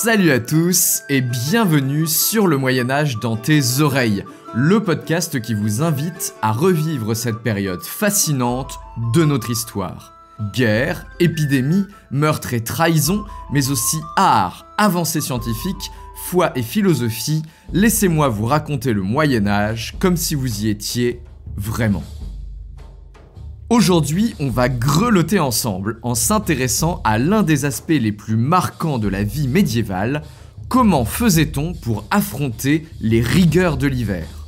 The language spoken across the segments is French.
Salut à tous et bienvenue sur le Moyen-Âge dans tes oreilles, le podcast qui vous invite à revivre cette période fascinante de notre histoire. Guerre, épidémie, meurtre et trahison, mais aussi art, avancées scientifiques, foi et philosophie, laissez-moi vous raconter le Moyen-Âge comme si vous y étiez vraiment. Aujourd'hui, on va grelotter ensemble en s'intéressant à l'un des aspects les plus marquants de la vie médiévale, comment faisait-on pour affronter les rigueurs de l'hiver ?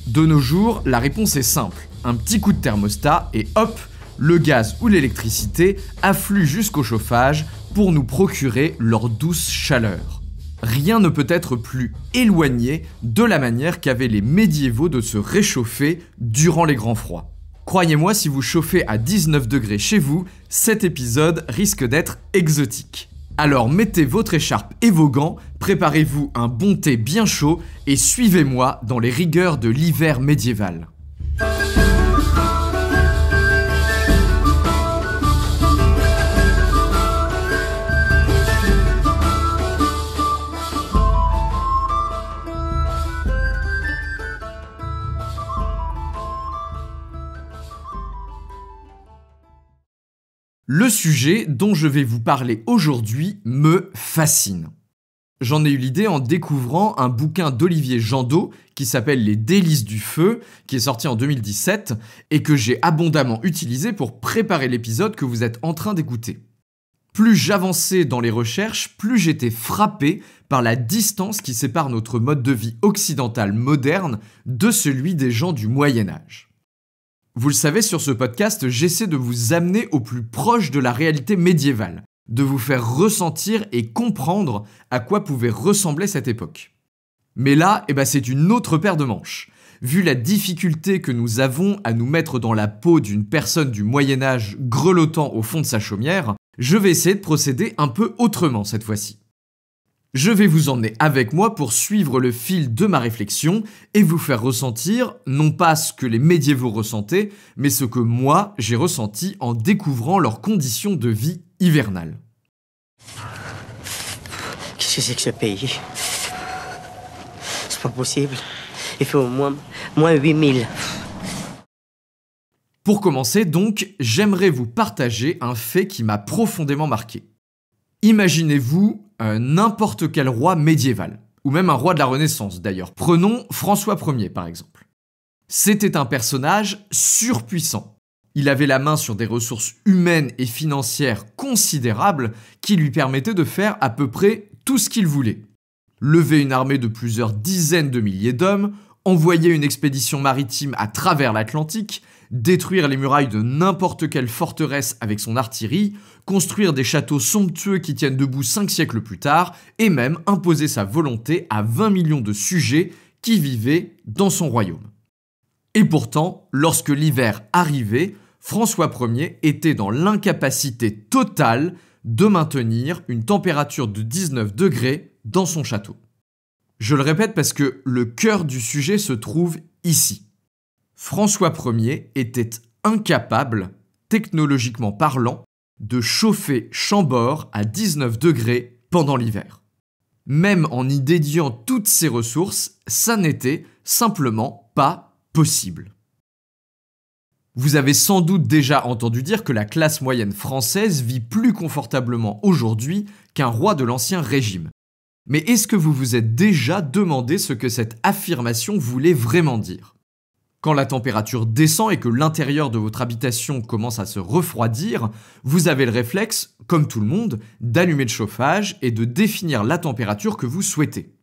De nos jours, la réponse est simple, un petit coup de thermostat et hop, le gaz ou l'électricité affluent jusqu'au chauffage pour nous procurer leur douce chaleur. Rien ne peut être plus éloigné de la manière qu'avaient les médiévaux de se réchauffer durant les grands froids. Croyez-moi, si vous chauffez à 19 degrés chez vous, cet épisode risque d'être exotique. Alors mettez votre écharpe et vos gants, préparez-vous un bon thé bien chaud et suivez-moi dans les rigueurs de l'hiver médiéval. Le sujet dont je vais vous parler aujourd'hui me fascine. J'en ai eu l'idée en découvrant un bouquin d'Olivier Jandot qui s'appelle Les Délices du Feu, qui est sorti en 2017 et que j'ai abondamment utilisé pour préparer l'épisode que vous êtes en train d'écouter. Plus j'avançais dans les recherches, plus j'étais frappé par la distance qui sépare notre mode de vie occidental moderne de celui des gens du Moyen-Âge. Vous le savez, sur ce podcast, j'essaie de vous amener au plus proche de la réalité médiévale, de vous faire ressentir et comprendre à quoi pouvait ressembler cette époque. Mais là, c'est une autre paire de manches. Vu la difficulté que nous avons à nous mettre dans la peau d'une personne du Moyen-Âge grelottant au fond de sa chaumière, je vais essayer de procéder un peu autrement cette fois-ci. Je vais vous emmener avec moi pour suivre le fil de ma réflexion et vous faire ressentir, non pas ce que les médiévaux ressentaient, mais ce que moi j'ai ressenti en découvrant leurs conditions de vie hivernales. Qu'est-ce que c'est que ce pays? C'est pas possible. Il fait au moins 8000. Pour commencer donc, j'aimerais vous partager un fait qui m'a profondément marqué. Imaginez-vous n'importe quel roi médiéval, ou même un roi de la Renaissance d'ailleurs. Prenons François Ier par exemple. C'était un personnage surpuissant. Il avait la main sur des ressources humaines et financières considérables qui lui permettaient de faire à peu près tout ce qu'il voulait. Lever une armée de plusieurs dizaines de milliers d'hommes, envoyer une expédition maritime à travers l'Atlantique, détruire les murailles de n'importe quelle forteresse avec son artillerie, construire des châteaux somptueux qui tiennent debout 5 siècles plus tard, et même imposer sa volonté à 20 millions de sujets qui vivaient dans son royaume. Et pourtant, lorsque l'hiver arrivait, François Ier était dans l'incapacité totale de maintenir une température de 19 degrés dans son château. Je le répète parce que le cœur du sujet se trouve ici. François Ier était incapable, technologiquement parlant, de chauffer Chambord à 19 degrés pendant l'hiver. Même en y dédiant toutes ses ressources, ça n'était simplement pas possible. Vous avez sans doute déjà entendu dire que la classe moyenne française vit plus confortablement aujourd'hui qu'un roi de l'Ancien Régime. Mais est-ce que vous vous êtes déjà demandé ce que cette affirmation voulait vraiment dire ? Quand la température descend et que l'intérieur de votre habitation commence à se refroidir, vous avez le réflexe, comme tout le monde, d'allumer le chauffage et de définir la température que vous souhaitez.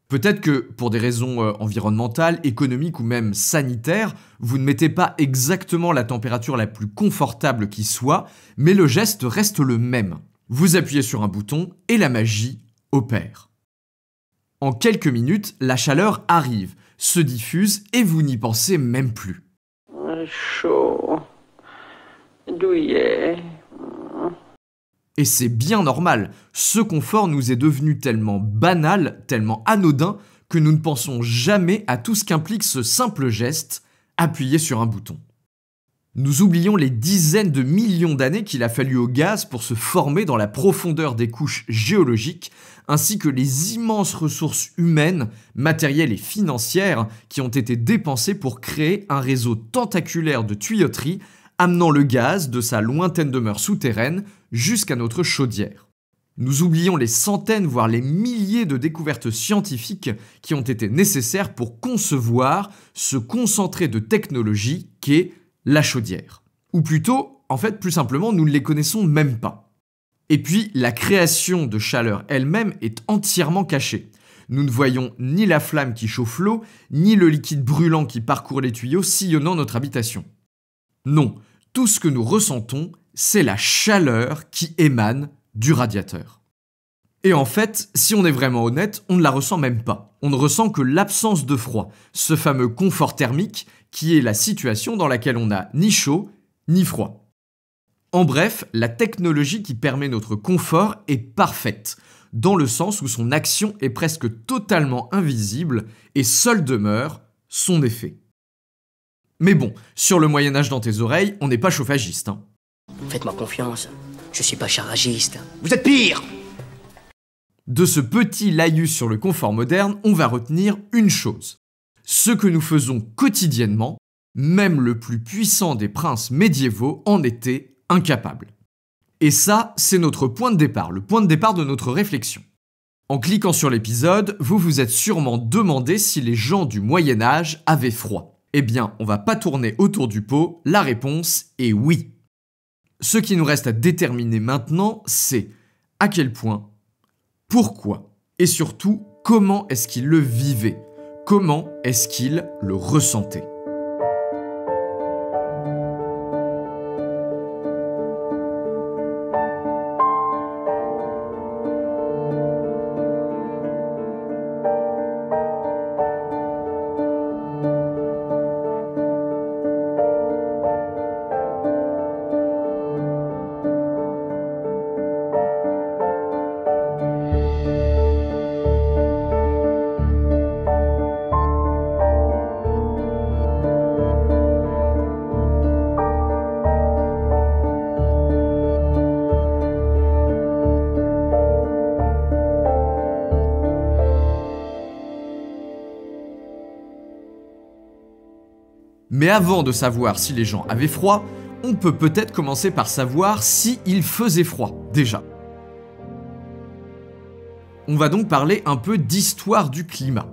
Peut-être que, pour des raisons environnementales, économiques ou même sanitaires, vous ne mettez pas exactement la température la plus confortable qui soit, mais le geste reste le même. Vous appuyez sur un bouton et la magie opère. En quelques minutes, la chaleur arrive, se diffuse et vous n'y pensez même plus. Chaud. Douillet. Et c'est bien normal, ce confort nous est devenu tellement banal, tellement anodin, que nous ne pensons jamais à tout ce qu'implique ce simple geste, appuyer sur un bouton. Nous oublions les dizaines de millions d'années qu'il a fallu au gaz pour se former dans la profondeur des couches géologiques, ainsi que les immenses ressources humaines, matérielles et financières qui ont été dépensées pour créer un réseau tentaculaire de tuyauterie amenant le gaz de sa lointaine demeure souterraine jusqu'à notre chaudière. Nous oublions les centaines, voire les milliers de découvertes scientifiques qui ont été nécessaires pour concevoir ce concentré de technologie qu'est la chaudière. Ou plutôt, en fait, plus simplement, nous ne les connaissons même pas. Et puis, la création de chaleur elle-même est entièrement cachée. Nous ne voyons ni la flamme qui chauffe l'eau, ni le liquide brûlant qui parcourt les tuyaux sillonnant notre habitation. Non, tout ce que nous ressentons, c'est la chaleur qui émane du radiateur. Et en fait, si on est vraiment honnête, on ne la ressent même pas. On ne ressent que l'absence de froid, ce fameux confort thermique qui est la situation dans laquelle on n'a ni chaud ni froid. En bref, la technologie qui permet notre confort est parfaite, dans le sens où son action est presque totalement invisible et seul demeure son effet. Mais bon, sur le Moyen-Âge dans tes oreilles, on n'est pas chauffagiste, hein. Faites-moi confiance, je suis pas charagiste. Vous êtes pire! De ce petit laïus sur le confort moderne, on va retenir une chose. Ce que nous faisons quotidiennement, même le plus puissant des princes médiévaux en était incapable. Et ça, c'est notre point de départ, le point de départ de notre réflexion. En cliquant sur l'épisode, vous vous êtes sûrement demandé si les gens du Moyen-Âge avaient froid. Eh bien, on va pas tourner autour du pot, la réponse est oui. Ce qui nous reste à déterminer maintenant, c'est à quel point, pourquoi et surtout comment est-ce qu'ils le vivaient, comment est-ce qu'ils le ressentaient. Mais avant de savoir si les gens avaient froid, on peut peut-être commencer par savoir si il faisait froid, déjà. On va donc parler un peu d'histoire du climat.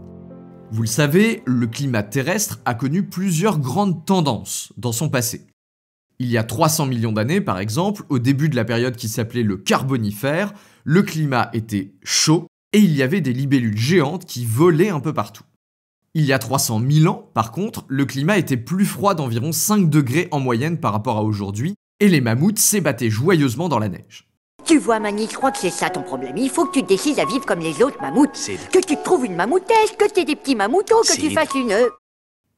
Vous le savez, le climat terrestre a connu plusieurs grandes tendances dans son passé. Il y a 300 millions d'années, par exemple, au début de la période qui s'appelait le Carbonifère, le climat était chaud et il y avait des libellules géantes qui volaient un peu partout. Il y a 300 000 ans, par contre, le climat était plus froid d'environ 5 degrés en moyenne par rapport à aujourd'hui, et les mammouths s'ébattaient joyeusement dans la neige. Tu vois, Mani, je crois que c'est ça ton problème. Il faut que tu te décides à vivre comme les autres mammouths. Que tu te trouves une mammoutesse, que t'aies des petits mammouthos, que tu fasses une...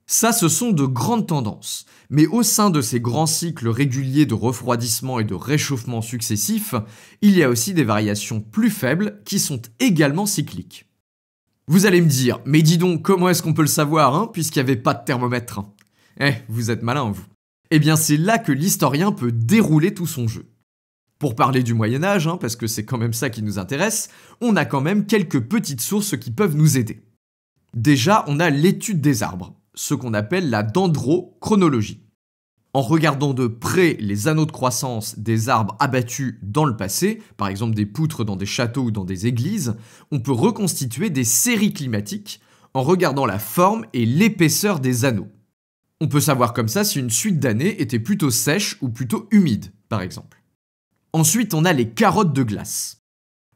Ça, ce sont de grandes tendances. Mais au sein de ces grands cycles réguliers de refroidissement et de réchauffement successifs, il y a aussi des variations plus faibles qui sont également cycliques. Vous allez me dire, mais dis donc, comment est-ce qu'on peut le savoir, hein, puisqu'il n'y avait pas de thermomètre? Vous êtes malin, vous. Eh bien, c'est là que l'historien peut dérouler tout son jeu. Pour parler du Moyen-Âge, hein, parce que c'est quand même ça qui nous intéresse, on a quand même quelques petites sources qui peuvent nous aider. Déjà, on a l'étude des arbres, ce qu'on appelle la dendrochronologie. En regardant de près les anneaux de croissance des arbres abattus dans le passé, par exemple des poutres dans des châteaux ou dans des églises, on peut reconstituer des séries climatiques en regardant la forme et l'épaisseur des anneaux. On peut savoir comme ça si une suite d'années était plutôt sèche ou plutôt humide, par exemple. Ensuite, on a les carottes de glace.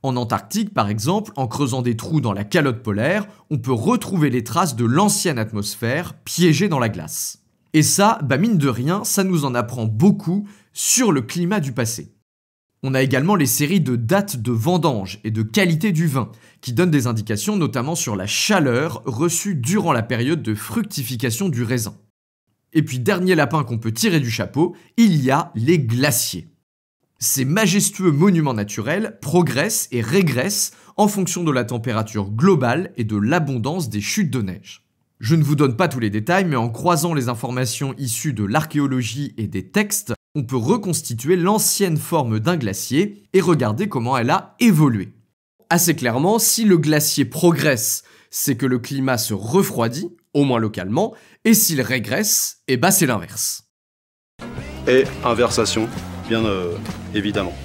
En Antarctique, par exemple, en creusant des trous dans la calotte polaire, on peut retrouver les traces de l'ancienne atmosphère piégée dans la glace. Et ça, mine de rien, ça nous en apprend beaucoup sur le climat du passé. On a également les séries de dates de vendange et de qualité du vin, qui donnent des indications notamment sur la chaleur reçue durant la période de fructification du raisin. Et puis dernier lapin qu'on peut tirer du chapeau, il y a les glaciers. Ces majestueux monuments naturels progressent et régressent en fonction de la température globale et de l'abondance des chutes de neige. Je ne vous donne pas tous les détails, mais en croisant les informations issues de l'archéologie et des textes, on peut reconstituer l'ancienne forme d'un glacier et regarder comment elle a évolué. Assez clairement, si le glacier progresse, c'est que le climat se refroidit, au moins localement, et s'il régresse, c'est l'inverse. Et inversation, bien évidemment.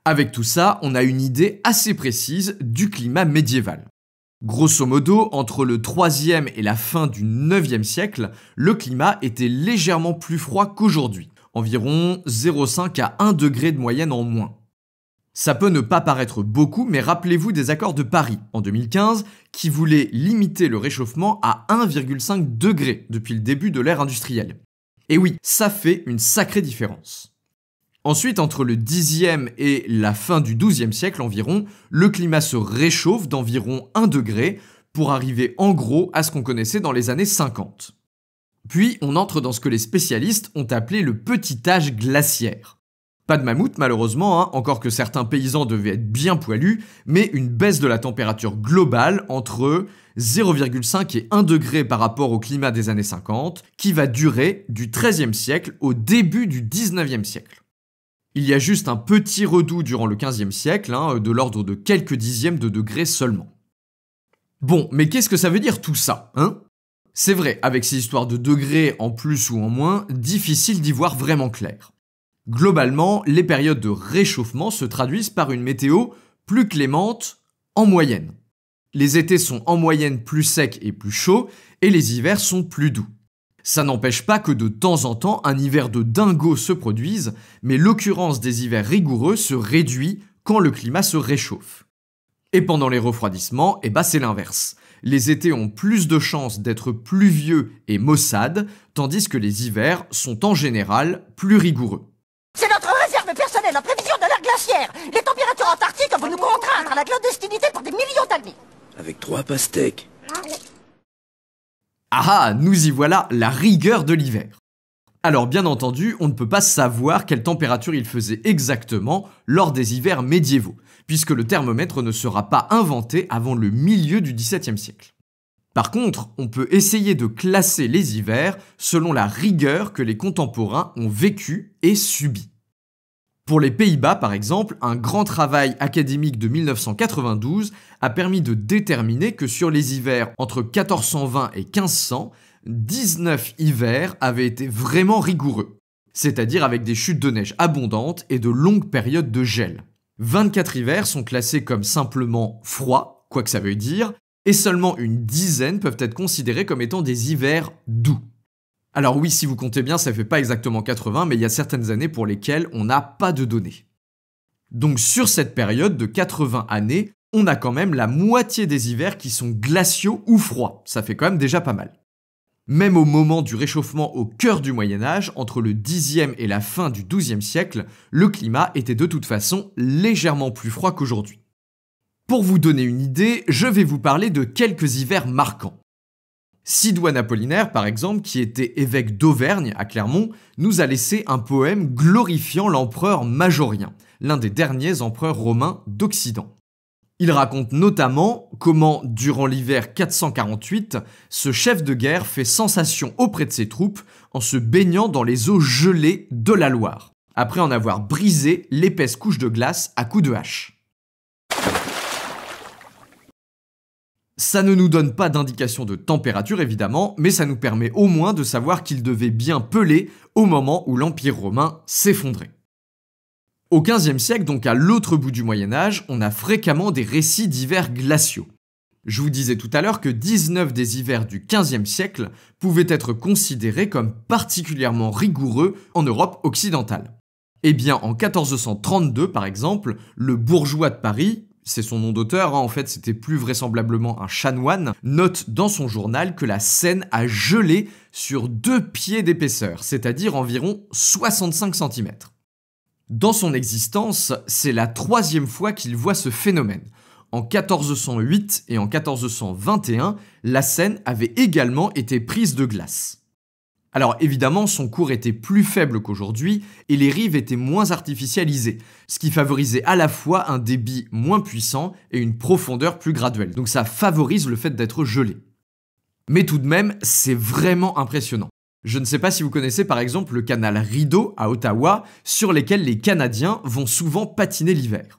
Avec tout ça, on a une idée assez précise du climat médiéval. Grosso modo, entre le 3e et la fin du 9e siècle, le climat était légèrement plus froid qu'aujourd'hui, environ 0,5 à 1 degré de moyenne en moins. Ça peut ne pas paraître beaucoup, mais rappelez-vous des accords de Paris en 2015 qui voulaient limiter le réchauffement à 1,5 degré depuis le début de l'ère industrielle. Et oui, ça fait une sacrée différence. Ensuite, entre le 10e et la fin du 12e siècle environ, le climat se réchauffe d'environ 1 degré pour arriver en gros à ce qu'on connaissait dans les années 50. Puis, on entre dans ce que les spécialistes ont appelé le petit âge glaciaire. Pas de mammouth malheureusement, encore que certains paysans devaient être bien poilus, mais une baisse de la température globale entre 0,5 et 1 degré par rapport au climat des années 50, qui va durer du 13e siècle au début du 19e siècle. Il y a juste un petit redout durant le 15e siècle, de l'ordre de quelques dixièmes de degrés seulement. Bon, mais qu'est-ce que ça veut dire tout ça, C'est vrai, avec ces histoires de degrés en plus ou en moins, difficile d'y voir vraiment clair. Globalement, les périodes de réchauffement se traduisent par une météo plus clémente en moyenne. Les étés sont en moyenne plus secs et plus chauds, et les hivers sont plus doux. Ça n'empêche pas que de temps en temps, un hiver de dingo se produise, mais l'occurrence des hivers rigoureux se réduit quand le climat se réchauffe. Et pendant les refroidissements, c'est l'inverse. Les étés ont plus de chances d'être pluvieux et maussades, tandis que les hivers sont en général plus rigoureux. C'est notre réserve personnelle en prévision de l'ère glaciaire. Les températures antarctiques vont nous contraindre à la clandestinité pour des millions d'années. Avec 3 pastèques. Ah, nous y voilà, la rigueur de l'hiver. Alors bien entendu, on ne peut pas savoir quelle température il faisait exactement lors des hivers médiévaux, puisque le thermomètre ne sera pas inventé avant le milieu du XVIIe siècle. Par contre, on peut essayer de classer les hivers selon la rigueur que les contemporains ont vécue et subie. Pour les Pays-Bas, par exemple, un grand travail académique de 1992 a permis de déterminer que sur les hivers entre 1420 et 1500, 19 hivers avaient été vraiment rigoureux, c'est-à-dire avec des chutes de neige abondantes et de longues périodes de gel. 24 hivers sont classés comme simplement froids, quoi que ça veuille dire, et seulement une dizaine peuvent être considérés comme étant des hivers doux. Alors oui, si vous comptez bien, ça fait pas exactement 80, mais il y a certaines années pour lesquelles on n'a pas de données. Donc sur cette période de 80 années, on a quand même la moitié des hivers qui sont glaciaux ou froids. Ça fait quand même déjà pas mal. Même au moment du réchauffement au cœur du Moyen-Âge, entre le 10e et la fin du 12e siècle, le climat était de toute façon légèrement plus froid qu'aujourd'hui. Pour vous donner une idée, je vais vous parler de quelques hivers marquants. Sidoine Apollinaire, par exemple, qui était évêque d'Auvergne à Clermont, nous a laissé un poème glorifiant l'empereur Majorien, l'un des derniers empereurs romains d'Occident. Il raconte notamment comment, durant l'hiver 448, ce chef de guerre fait sensation auprès de ses troupes en se baignant dans les eaux gelées de la Loire, après en avoir brisé l'épaisse couche de glace à coups de hache. Ça ne nous donne pas d'indication de température évidemment, mais ça nous permet au moins de savoir qu'il devait bien peler au moment où l'Empire romain s'effondrait. Au XVe siècle, donc à l'autre bout du Moyen-Âge, on a fréquemment des récits d'hivers glaciaux. Je vous disais tout à l'heure que 19 des hivers du XVe siècle pouvaient être considérés comme particulièrement rigoureux en Europe occidentale. Eh bien, en 1432 par exemple, le bourgeois de Paris, c'est son nom d'auteur, en fait c'était plus vraisemblablement un chanoine, note dans son journal que la Seine a gelé sur 2 pieds d'épaisseur, c'est-à-dire environ 65 cm. Dans son existence, c'est la 3e fois qu'il voit ce phénomène. En 1408 et en 1421, la Seine avait également été prise de glace. Alors évidemment, son cours était plus faible qu'aujourd'hui et les rives étaient moins artificialisées, ce qui favorisait à la fois un débit moins puissant et une profondeur plus graduelle. Donc ça favorise le fait d'être gelé. Mais tout de même, c'est vraiment impressionnant. Je ne sais pas si vous connaissez par exemple le canal Rideau à Ottawa, sur lesquels les Canadiens vont souvent patiner l'hiver.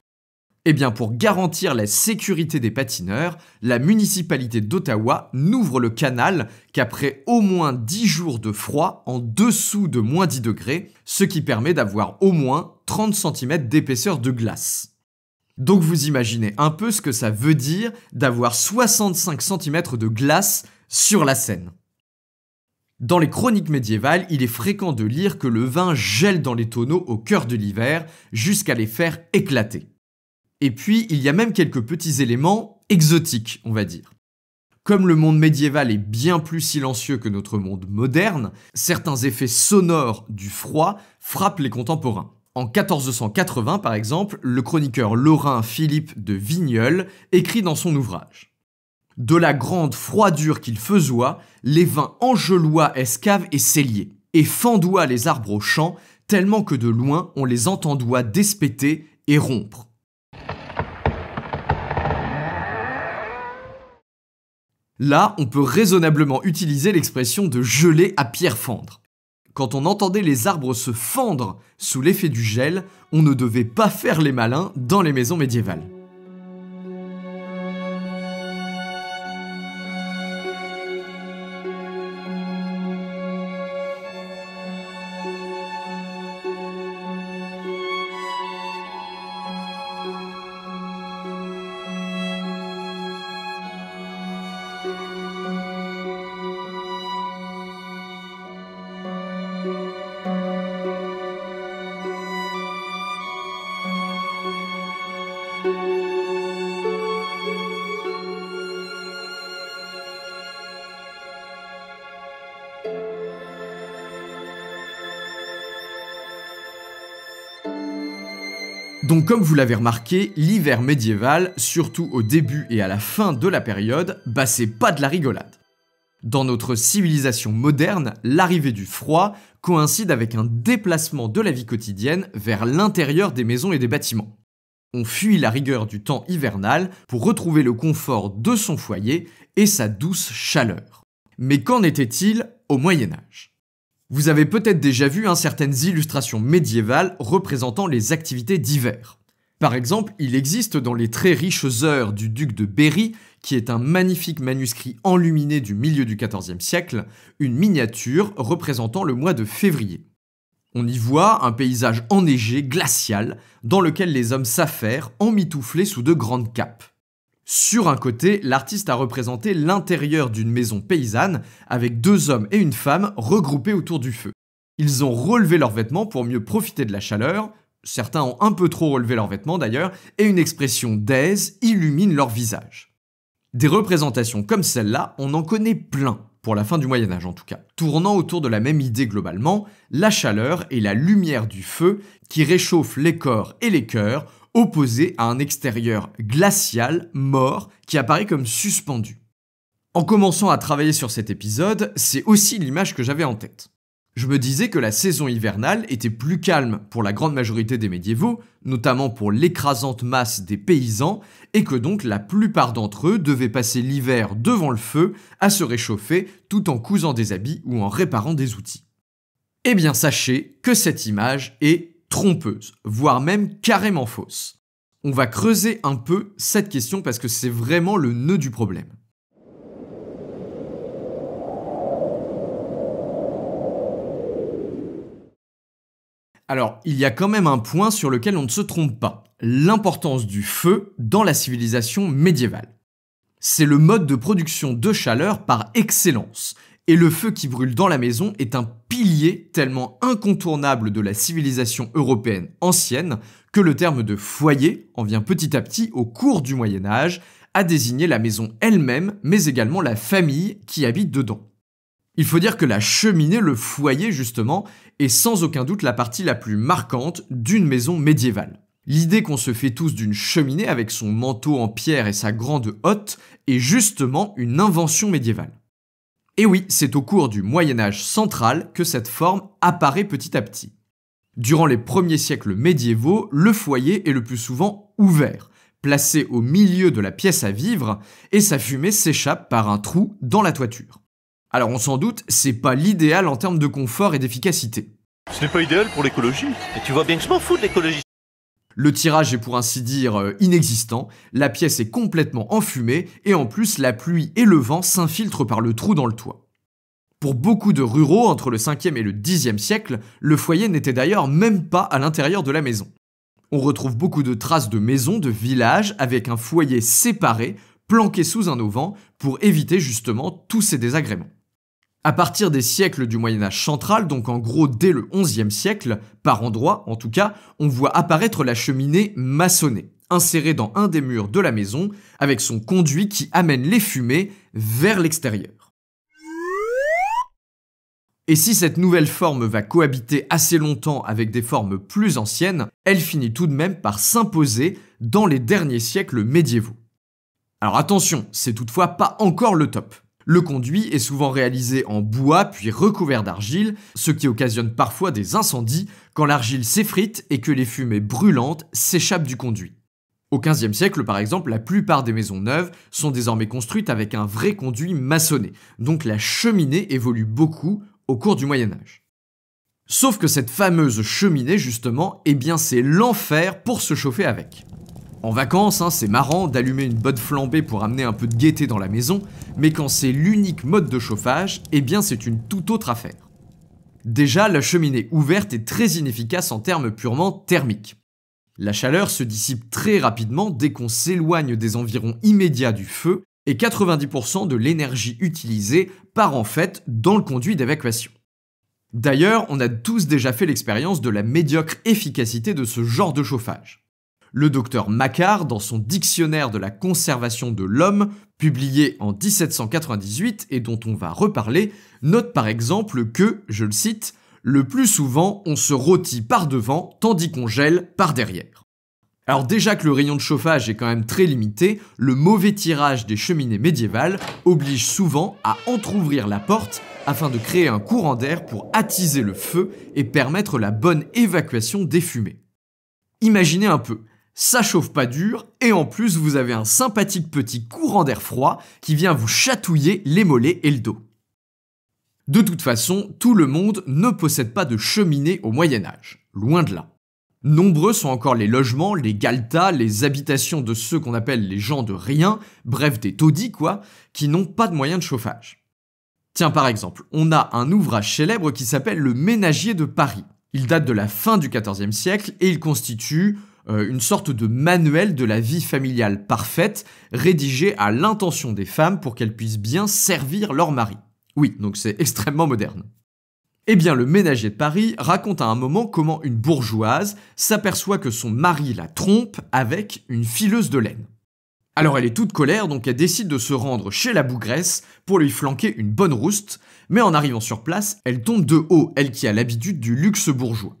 Eh bien, pour garantir la sécurité des patineurs, la municipalité d'Ottawa n'ouvre le canal qu'après au moins 10 jours de froid en dessous de moins 10 degrés, ce qui permet d'avoir au moins 30 cm d'épaisseur de glace. Donc vous imaginez un peu ce que ça veut dire d'avoir 65 cm de glace sur la Seine. Dans les chroniques médiévales, il est fréquent de lire que le vin gèle dans les tonneaux au cœur de l'hiver jusqu'à les faire éclater. Et puis, il y a même quelques petits éléments exotiques, on va dire. Comme le monde médiéval est bien plus silencieux que notre monde moderne, certains effets sonores du froid frappent les contemporains. En 1480, par exemple, le chroniqueur lorrain Philippe de Vigneulles écrit dans son ouvrage : « De la grande froidure qu'il faisoit, les vins engeloient escaves et celliers, et fendoient les arbres aux champs, tellement que de loin on les entendoit despéter et rompre. » Là, on peut raisonnablement utiliser l'expression de geler à pierre fendre. Quand on entendait les arbres se fendre sous l'effet du gel, on ne devait pas faire les malins dans les maisons médiévales. Donc comme vous l'avez remarqué, l'hiver médiéval, surtout au début et à la fin de la période, c'est pas de la rigolade. Dans notre civilisation moderne, l'arrivée du froid coïncide avec un déplacement de la vie quotidienne vers l'intérieur des maisons et des bâtiments. On fuit la rigueur du temps hivernal pour retrouver le confort de son foyer et sa douce chaleur. Mais qu'en était-il au Moyen-Âge ? Vous avez peut-être déjà vu certaines illustrations médiévales représentant les activités d'hiver. Par exemple, il existe dans les très riches heures du duc de Berry, qui est un magnifique manuscrit enluminé du milieu du XIVe siècle, une miniature représentant le mois de février. On y voit un paysage enneigé, glacial, dans lequel les hommes s'affairent emmitouflés sous de grandes capes. Sur un côté, l'artiste a représenté l'intérieur d'une maison paysanne avec 2 hommes et une femme regroupés autour du feu. Ils ont relevé leurs vêtements pour mieux profiter de la chaleur, certains ont un peu trop relevé leurs vêtements d'ailleurs, et une expression d'aise illumine leur visage. Des représentations comme celle-là, on en connaît plein, pour la fin du Moyen-Âge en tout cas, tournant autour de la même idée globalement, la chaleur et la lumière du feu qui réchauffe les corps et les cœurs, opposé à un extérieur glacial, mort, qui apparaît comme suspendu. En commençant à travailler sur cet épisode, c'est aussi l'image que j'avais en tête. Je me disais que la saison hivernale était plus calme pour la grande majorité des médiévaux, notamment pour l'écrasante masse des paysans, et que donc la plupart d'entre eux devaient passer l'hiver devant le feu à se réchauffer tout en cousant des habits ou en réparant des outils. Eh bien sachez que cette image est trompeuse, voire même carrément fausse. On va creuser un peu cette question parce que c'est vraiment le nœud du problème. Alors, il y a quand même un point sur lequel on ne se trompe pas, l'importance du feu dans la civilisation médiévale. C'est le mode de production de chaleur par excellence. Et le feu qui brûle dans la maison est un pilier tellement incontournable de la civilisation européenne ancienne que le terme de foyer en vient petit à petit au cours du Moyen-Âge à désigner la maison elle-même, mais également la famille qui habite dedans. Il faut dire que la cheminée, le foyer justement, est sans aucun doute la partie la plus marquante d'une maison médiévale. L'idée qu'on se fait tous d'une cheminée avec son manteau en pierre et sa grande hotte est justement une invention médiévale. Et oui, c'est au cours du Moyen-Âge central que cette forme apparaît petit à petit. Durant les premiers siècles médiévaux, le foyer est le plus souvent ouvert, placé au milieu de la pièce à vivre, et sa fumée s'échappe par un trou dans la toiture. Alors on s'en doute, c'est pas l'idéal en termes de confort et d'efficacité. Ce n'est pas idéal pour l'écologie. Et tu vois bien que je m'en fous de l'écologie. Le tirage est pour ainsi dire inexistant, la pièce est complètement enfumée et en plus la pluie et le vent s'infiltrent par le trou dans le toit. Pour beaucoup de ruraux entre le 5e et le 10e siècle, le foyer n'était d'ailleurs même pas à l'intérieur de la maison. On retrouve beaucoup de traces de maisons, de villages avec un foyer séparé, planqué sous un auvent pour éviter justement tous ces désagréments. À partir des siècles du Moyen-Âge central, donc en gros dès le XIe siècle, par endroits en tout cas, on voit apparaître la cheminée maçonnée, insérée dans un des murs de la maison, avec son conduit qui amène les fumées vers l'extérieur. Et si cette nouvelle forme va cohabiter assez longtemps avec des formes plus anciennes, elle finit tout de même par s'imposer dans les derniers siècles médiévaux. Alors attention, c'est toutefois pas encore le top. Le conduit est souvent réalisé en bois puis recouvert d'argile, ce qui occasionne parfois des incendies quand l'argile s'effrite et que les fumées brûlantes s'échappent du conduit. Au XVe siècle, par exemple, la plupart des maisons neuves sont désormais construites avec un vrai conduit maçonné, donc la cheminée évolue beaucoup au cours du Moyen-Âge. Sauf que cette fameuse cheminée, justement, eh bien c'est l'enfer pour se chauffer avec. En vacances, c'est marrant d'allumer une bonne flambée pour amener un peu de gaieté dans la maison, mais quand c'est l'unique mode de chauffage, eh bien c'est une toute autre affaire. Déjà, la cheminée ouverte est très inefficace en termes purement thermiques. La chaleur se dissipe très rapidement dès qu'on s'éloigne des environs immédiats du feu, et 90% de l'énergie utilisée part en fait dans le conduit d'évacuation. D'ailleurs, on a tous déjà fait l'expérience de la médiocre efficacité de ce genre de chauffage. Le docteur Macquart, dans son Dictionnaire de la conservation de l'homme, publié en 1798 et dont on va reparler, note par exemple que, je le cite, « Le plus souvent, on se rôtit par devant tandis qu'on gèle par derrière ». Alors déjà que le rayon de chauffage est quand même très limité, le mauvais tirage des cheminées médiévales oblige souvent à entrouvrir la porte afin de créer un courant d'air pour attiser le feu et permettre la bonne évacuation des fumées. Imaginez un peu, ça chauffe pas dur et en plus vous avez un sympathique petit courant d'air froid qui vient vous chatouiller les mollets et le dos. De toute façon, tout le monde ne possède pas de cheminée au Moyen-Âge, loin de là. Nombreux sont encore les logements, les galetas, les habitations de ceux qu'on appelle les gens de rien, bref des taudis quoi, qui n'ont pas de moyens de chauffage. Tiens par exemple, on a un ouvrage célèbre qui s'appelle Le Ménagier de Paris. Il date de la fin du XIVe siècle et il constitue une sorte de manuel de la vie familiale parfaite, rédigé à l'intention des femmes pour qu'elles puissent bien servir leur mari. Oui, donc c'est extrêmement moderne. Eh bien, le Ménagier de Paris raconte à un moment comment une bourgeoise s'aperçoit que son mari la trompe avec une fileuse de laine. Alors elle est toute colère, donc elle décide de se rendre chez la bougresse pour lui flanquer une bonne rouste, mais en arrivant sur place, elle tombe de haut, elle qui a l'habitude du luxe bourgeois.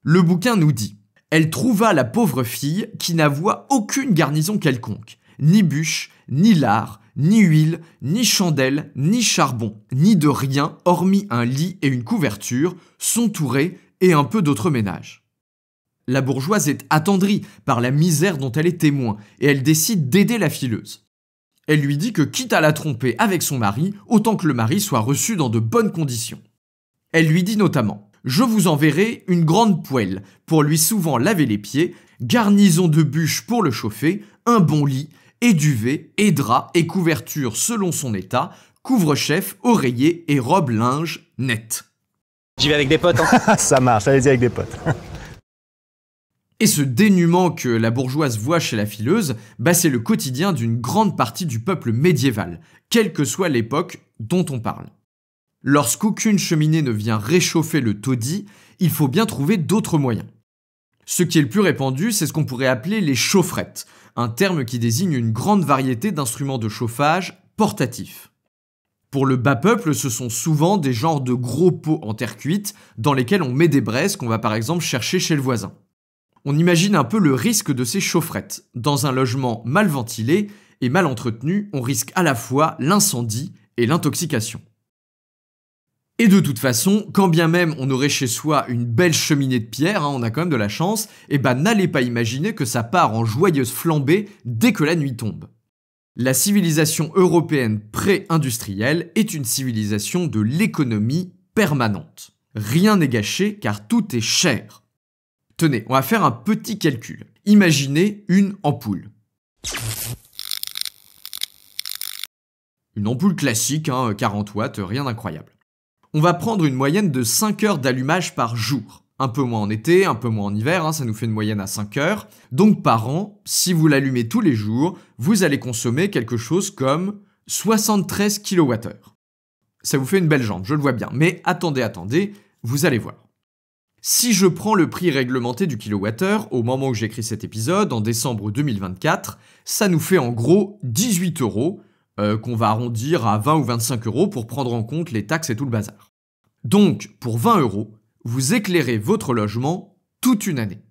Le bouquin nous dit: elle trouva la pauvre fille qui n'avoua aucune garnison quelconque, ni bûche, ni lard, ni huile, ni chandelle, ni charbon, ni de rien, hormis un lit et une couverture, son touret et un peu d'autres ménages. La bourgeoise est attendrie par la misère dont elle est témoin, et elle décide d'aider la fileuse. Elle lui dit que quitte à la tromper avec son mari, autant que le mari soit reçu dans de bonnes conditions. Elle lui dit notamment: je vous enverrai une grande poêle pour lui souvent laver les pieds, garnison de bûches pour le chauffer, un bon lit, et duvet, et drap, et couverture selon son état, couvre-chef, oreiller et robe-linge nette. J'y vais avec des potes, hein. Ça marche, allez-y avec des potes. Et ce dénuement que la bourgeoise voit chez la fileuse, c'est le quotidien d'une grande partie du peuple médiéval, quelle que soit l'époque dont on parle. Lorsqu'aucune cheminée ne vient réchauffer le taudis, il faut bien trouver d'autres moyens. Ce qui est le plus répandu, c'est ce qu'on pourrait appeler les chaufferettes, un terme qui désigne une grande variété d'instruments de chauffage portatifs. Pour le bas peuple, ce sont souvent des genres de gros pots en terre cuite dans lesquels on met des braises qu'on va par exemple chercher chez le voisin. On imagine un peu le risque de ces chaufferettes. Dans un logement mal ventilé et mal entretenu, on risque à la fois l'incendie et l'intoxication. Et de toute façon, quand bien même on aurait chez soi une belle cheminée de pierre, on a quand même de la chance, n'allez pas imaginer que ça part en joyeuse flambée dès que la nuit tombe. La civilisation européenne pré-industrielle est une civilisation de l'économie permanente. Rien n'est gâché car tout est cher. Tenez, on va faire un petit calcul. Imaginez une ampoule. Une ampoule classique, 40 watts, rien d'incroyable. On va prendre une moyenne de 5 heures d'allumage par jour. Un peu moins en été, un peu moins en hiver, ça nous fait une moyenne à 5 heures. Donc par an, si vous l'allumez tous les jours, vous allez consommer quelque chose comme 73 kWh. Ça vous fait une belle jambe, je le vois bien. Mais attendez, vous allez voir. Si je prends le prix réglementé du kilowattheure au moment où j'écris cet épisode, en décembre 2024, ça nous fait en gros 18 €, qu'on va arrondir à 20 ou 25 € pour prendre en compte les taxes et tout le bazar. Donc, pour 20 €, vous éclairez votre logement toute une année.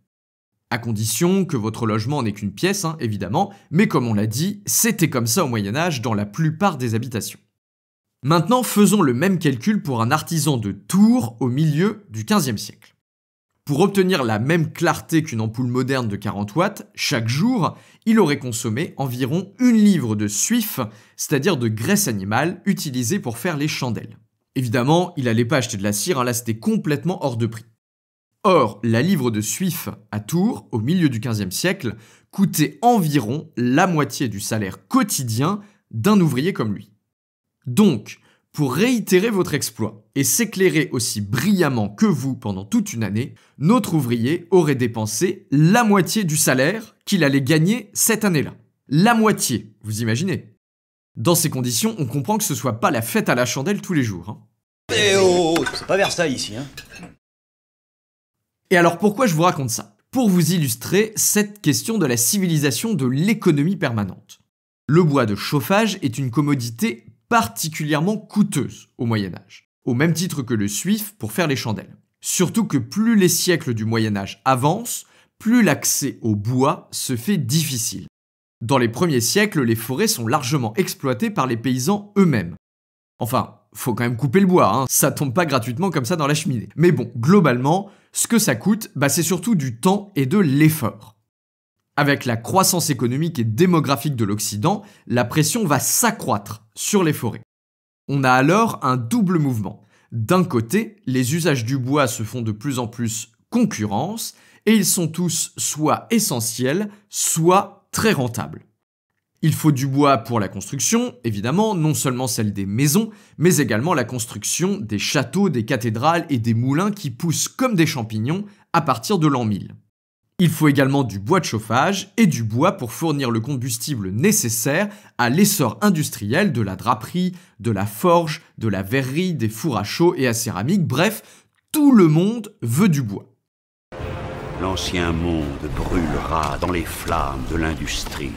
À condition que votre logement n'ait qu'une pièce, évidemment, mais comme on l'a dit, c'était comme ça au Moyen-Âge dans la plupart des habitations. Maintenant, faisons le même calcul pour un artisan de Tours au milieu du XVe siècle. Pour obtenir la même clarté qu'une ampoule moderne de 40 watts, chaque jour, il aurait consommé environ 1 livre de suif, c'est-à-dire de graisse animale utilisée pour faire les chandelles. Évidemment, il n'allait pas acheter de la cire, là c'était complètement hors de prix. Or, la livre de suif à Tours, au milieu du XVe siècle, coûtait environ la moitié du salaire quotidien d'un ouvrier comme lui. Donc, pour réitérer votre exploit et s'éclairer aussi brillamment que vous pendant toute une année, notre ouvrier aurait dépensé la moitié du salaire qu'il allait gagner cette année-là. La moitié, vous imaginez? Dans ces conditions, on comprend que ce soit pas la fête à la chandelle tous les jours. Eh oh, c'est pas Versailles ici, Et alors pourquoi je vous raconte ça? Pour vous illustrer cette question de la civilisation de l'économie permanente. Le bois de chauffage est une commodité particulièrement coûteuse au Moyen-Âge, au même titre que le suif pour faire les chandelles. Surtout que plus les siècles du Moyen-Âge avancent, plus l'accès au bois se fait difficile. Dans les premiers siècles, les forêts sont largement exploitées par les paysans eux-mêmes. Enfin, faut quand même couper le bois, ça tombe pas gratuitement comme ça dans la cheminée. Mais bon, globalement, ce que ça coûte, c'est surtout du temps et de l'effort. Avec la croissance économique et démographique de l'Occident, la pression va s'accroître sur les forêts. On a alors un double mouvement. D'un côté, les usages du bois se font de plus en plus concurrence, et ils sont tous soit essentiels, soit très rentables. Il faut du bois pour la construction, évidemment, non seulement celle des maisons, mais également la construction des châteaux, des cathédrales et des moulins qui poussent comme des champignons à partir de l'an 1000. Il faut également du bois de chauffage et du bois pour fournir le combustible nécessaire à l'essor industriel de la draperie, de la forge, de la verrerie, des fours à chaud et à céramique, bref, tout le monde veut du bois. L'ancien monde brûlera dans les flammes de l'industrie.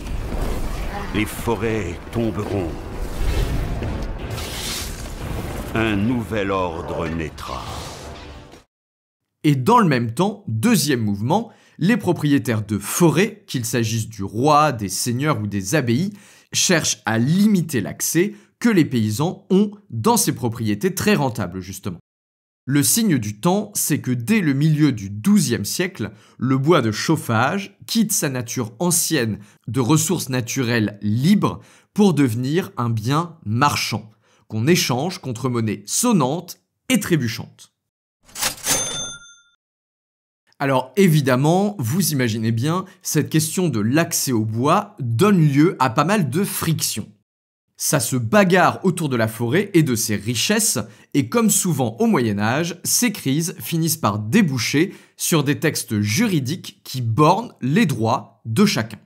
Les forêts tomberont. Un nouvel ordre naîtra. Et dans le même temps, deuxième mouvement, les propriétaires de forêts, qu'il s'agisse du roi, des seigneurs ou des abbayes, cherchent à limiter l'accès que les paysans ont dans ces propriétés très rentables, justement. Le signe du temps, c'est que dès le milieu du XIIe siècle, le bois de chauffage quitte sa nature ancienne de ressources naturelles libres pour devenir un bien marchand, qu'on échange contre monnaie sonnante et trébuchante. Alors évidemment, vous imaginez bien, cette question de l'accès au bois donne lieu à pas mal de frictions. Ça se bagarre autour de la forêt et de ses richesses, et comme souvent au Moyen-Âge, ces crises finissent par déboucher sur des textes juridiques qui bornent les droits de chacun.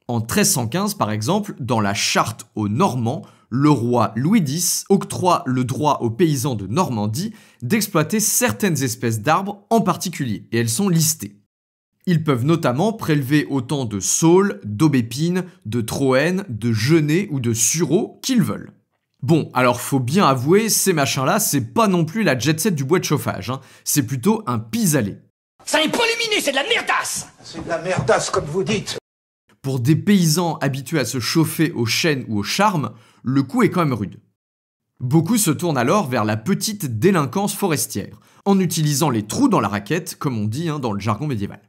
En 1315 par exemple, dans la Charte aux Normands, le roi Louis X octroie le droit aux paysans de Normandie d'exploiter certaines espèces d'arbres en particulier, et elles sont listées. Ils peuvent notamment prélever autant de saules, d'aubépines, de troènes, de genêts ou de sureaux qu'ils veulent. Bon, alors faut bien avouer, ces machins-là, c'est pas non plus la jet set du bois de chauffage, c'est plutôt un pis-aller. Ça n'est pas lumineux, c'est de la merdasse! C'est de la merdasse, comme vous dites. Pour des paysans habitués à se chauffer au chêne ou au charme, le coup est quand même rude. Beaucoup se tournent alors vers la petite délinquance forestière, en utilisant les trous dans la raquette, comme on dit dans le jargon médiéval.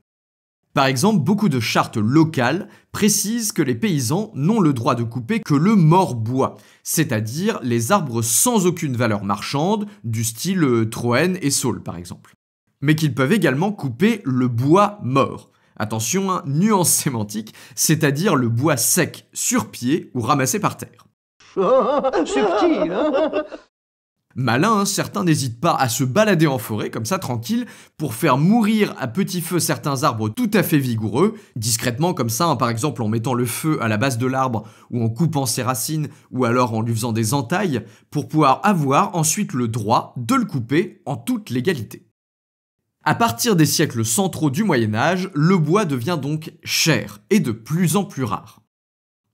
Par exemple, beaucoup de chartes locales précisent que les paysans n'ont le droit de couper que le mort-bois, c'est-à-dire les arbres sans aucune valeur marchande, du style troène et saule par exemple. Mais qu'ils peuvent également couper le bois mort. Attention, hein, nuance sémantique, c'est-à-dire le bois sec, sur pied ou ramassé par terre. Subtil, hein? Malin, hein, certains n'hésitent pas à se balader en forêt, comme ça, tranquille, pour faire mourir à petit feu certains arbres tout à fait vigoureux, discrètement comme ça, hein, par exemple en mettant le feu à la base de l'arbre, ou en coupant ses racines, ou alors en lui faisant des entailles, pour pouvoir avoir ensuite le droit de le couper en toute légalité. À partir des siècles centraux du Moyen-Âge, le bois devient donc cher, et de plus en plus rare.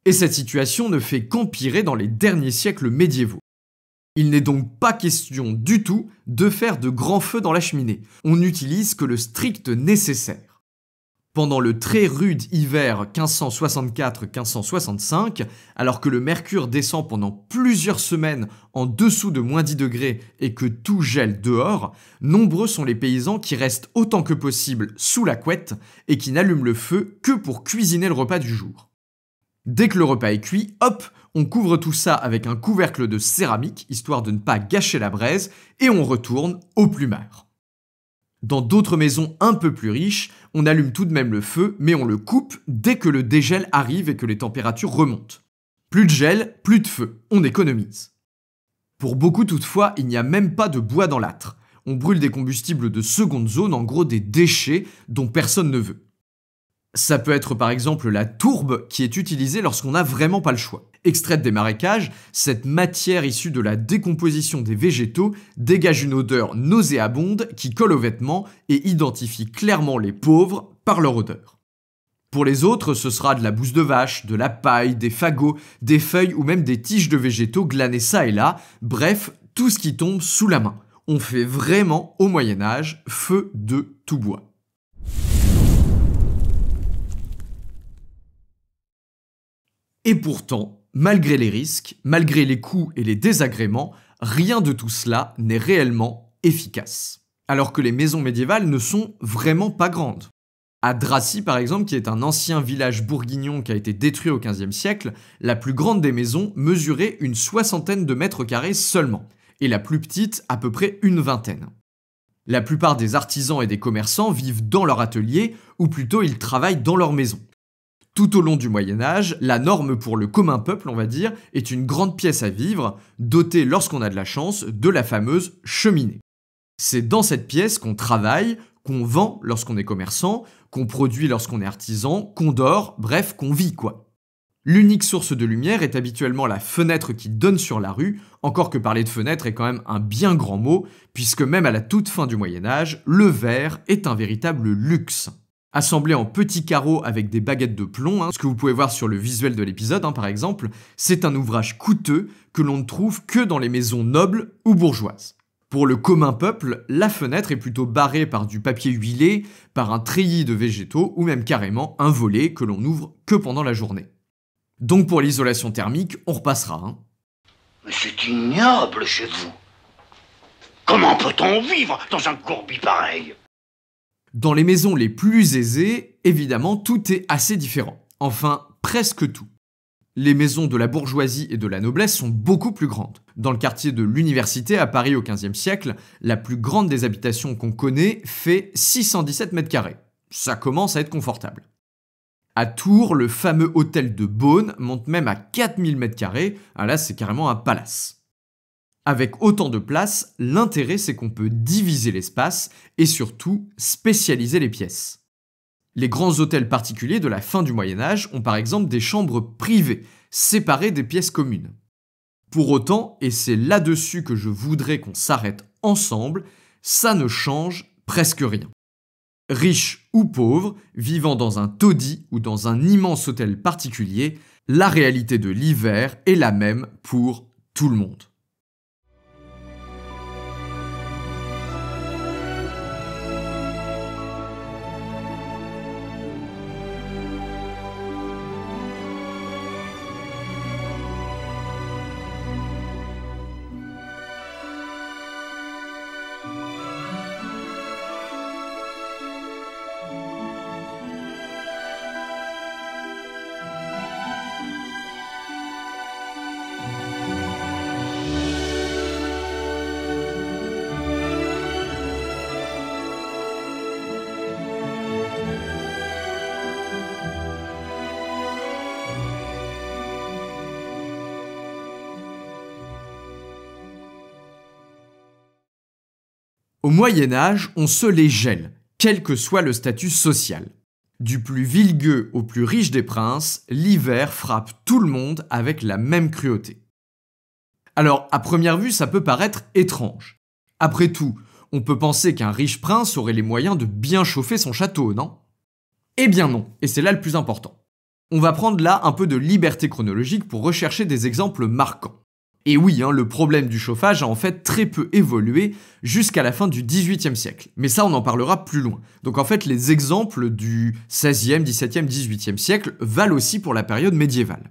Et cette situation ne fait qu'empirer dans les derniers siècles médiévaux. Il n'est donc pas question du tout de faire de grands feux dans la cheminée. On n'utilise que le strict nécessaire. Pendant le très rude hiver 1564-1565, alors que le mercure descend pendant plusieurs semaines en dessous de moins 10 degrés et que tout gèle dehors, nombreux sont les paysans qui restent autant que possible sous la couette et qui n'allument le feu que pour cuisiner le repas du jour. Dès que le repas est cuit, hop, on couvre tout ça avec un couvercle de céramique, histoire de ne pas gâcher la braise, et on retourne au plumard. Dans d'autres maisons un peu plus riches, on allume tout de même le feu, mais on le coupe dès que le dégel arrive et que les températures remontent. Plus de gel, plus de feu, on économise. Pour beaucoup toutefois, il n'y a même pas de bois dans l'âtre. On brûle des combustibles de seconde zone, en gros des déchets dont personne ne veut. Ça peut être par exemple la tourbe qui est utilisée lorsqu'on n'a vraiment pas le choix. Extraite des marécages, cette matière issue de la décomposition des végétaux dégage une odeur nauséabonde qui colle aux vêtements et identifie clairement les pauvres par leur odeur. Pour les autres, ce sera de la bouse de vache, de la paille, des fagots, des feuilles ou même des tiges de végétaux glanées ça et là, bref, tout ce qui tombe sous la main. On fait vraiment, au Moyen-Âge, feu de tout bois. Et pourtant, malgré les risques, malgré les coûts et les désagréments, rien de tout cela n'est réellement efficace. Alors que les maisons médiévales ne sont vraiment pas grandes. À Dracy, par exemple, qui est un ancien village bourguignon qui a été détruit au XVe siècle, la plus grande des maisons mesurait une 60aine de mètres carrés seulement, et la plus petite à peu près une 20aine. La plupart des artisans et des commerçants vivent dans leur atelier, ou plutôt ils travaillent dans leur maison. Tout au long du Moyen-Âge, la norme pour le commun peuple, on va dire, est une grande pièce à vivre, dotée lorsqu'on a de la chance de la fameuse cheminée. C'est dans cette pièce qu'on travaille, qu'on vend lorsqu'on est commerçant, qu'on produit lorsqu'on est artisan, qu'on dort, bref, qu'on vit quoi. L'unique source de lumière est habituellement la fenêtre qui donne sur la rue, encore que parler de fenêtre est quand même un bien grand mot, puisque même à la toute fin du Moyen-Âge, le verre est un véritable luxe. Assemblé en petits carreaux avec des baguettes de plomb, ce que vous pouvez voir sur le visuel de l'épisode par exemple, c'est un ouvrage coûteux que l'on ne trouve que dans les maisons nobles ou bourgeoises. Pour le commun peuple, la fenêtre est plutôt barrée par du papier huilé, par un treillis de végétaux ou même carrément un volet que l'on n'ouvre que pendant la journée. Donc pour l'isolation thermique, on repassera. Mais c'est ignoble chez vous. Comment peut-on vivre dans un courbi pareil ? Dans les maisons les plus aisées, évidemment, tout est assez différent. Enfin, presque tout. Les maisons de la bourgeoisie et de la noblesse sont beaucoup plus grandes. Dans le quartier de l'Université à Paris au XVe siècle, la plus grande des habitations qu'on connaît fait 617 mètres carrés. Ça commence à être confortable. À Tours, le fameux hôtel de Beaune monte même à 4000 mètres carrés. Ah là, c'est carrément un palace. Avec autant de place, l'intérêt c'est qu'on peut diviser l'espace et surtout spécialiser les pièces. Les grands hôtels particuliers de la fin du Moyen-Âge ont par exemple des chambres privées, séparées des pièces communes. Pour autant, et c'est là-dessus que je voudrais qu'on s'arrête ensemble, ça ne change presque rien. Riche ou pauvre, vivant dans un taudis ou dans un immense hôtel particulier, la réalité de l'hiver est la même pour tout le monde. Au Moyen-Âge, on se les gèle, quel que soit le statut social. Du plus villigueux au plus riche des princes, l'hiver frappe tout le monde avec la même cruauté. Alors, à première vue, ça peut paraître étrange. Après tout, on peut penser qu'un riche prince aurait les moyens de bien chauffer son château, non? Eh bien non, et c'est là le plus important. On va prendre là un peu de liberté chronologique pour rechercher des exemples marquants. Et oui, le problème du chauffage a en fait très peu évolué jusqu'à la fin du XVIIIe siècle. Mais ça, on en parlera plus loin. Donc en fait, les exemples du XVIe, XVIIe, XVIIIe siècle valent aussi pour la période médiévale.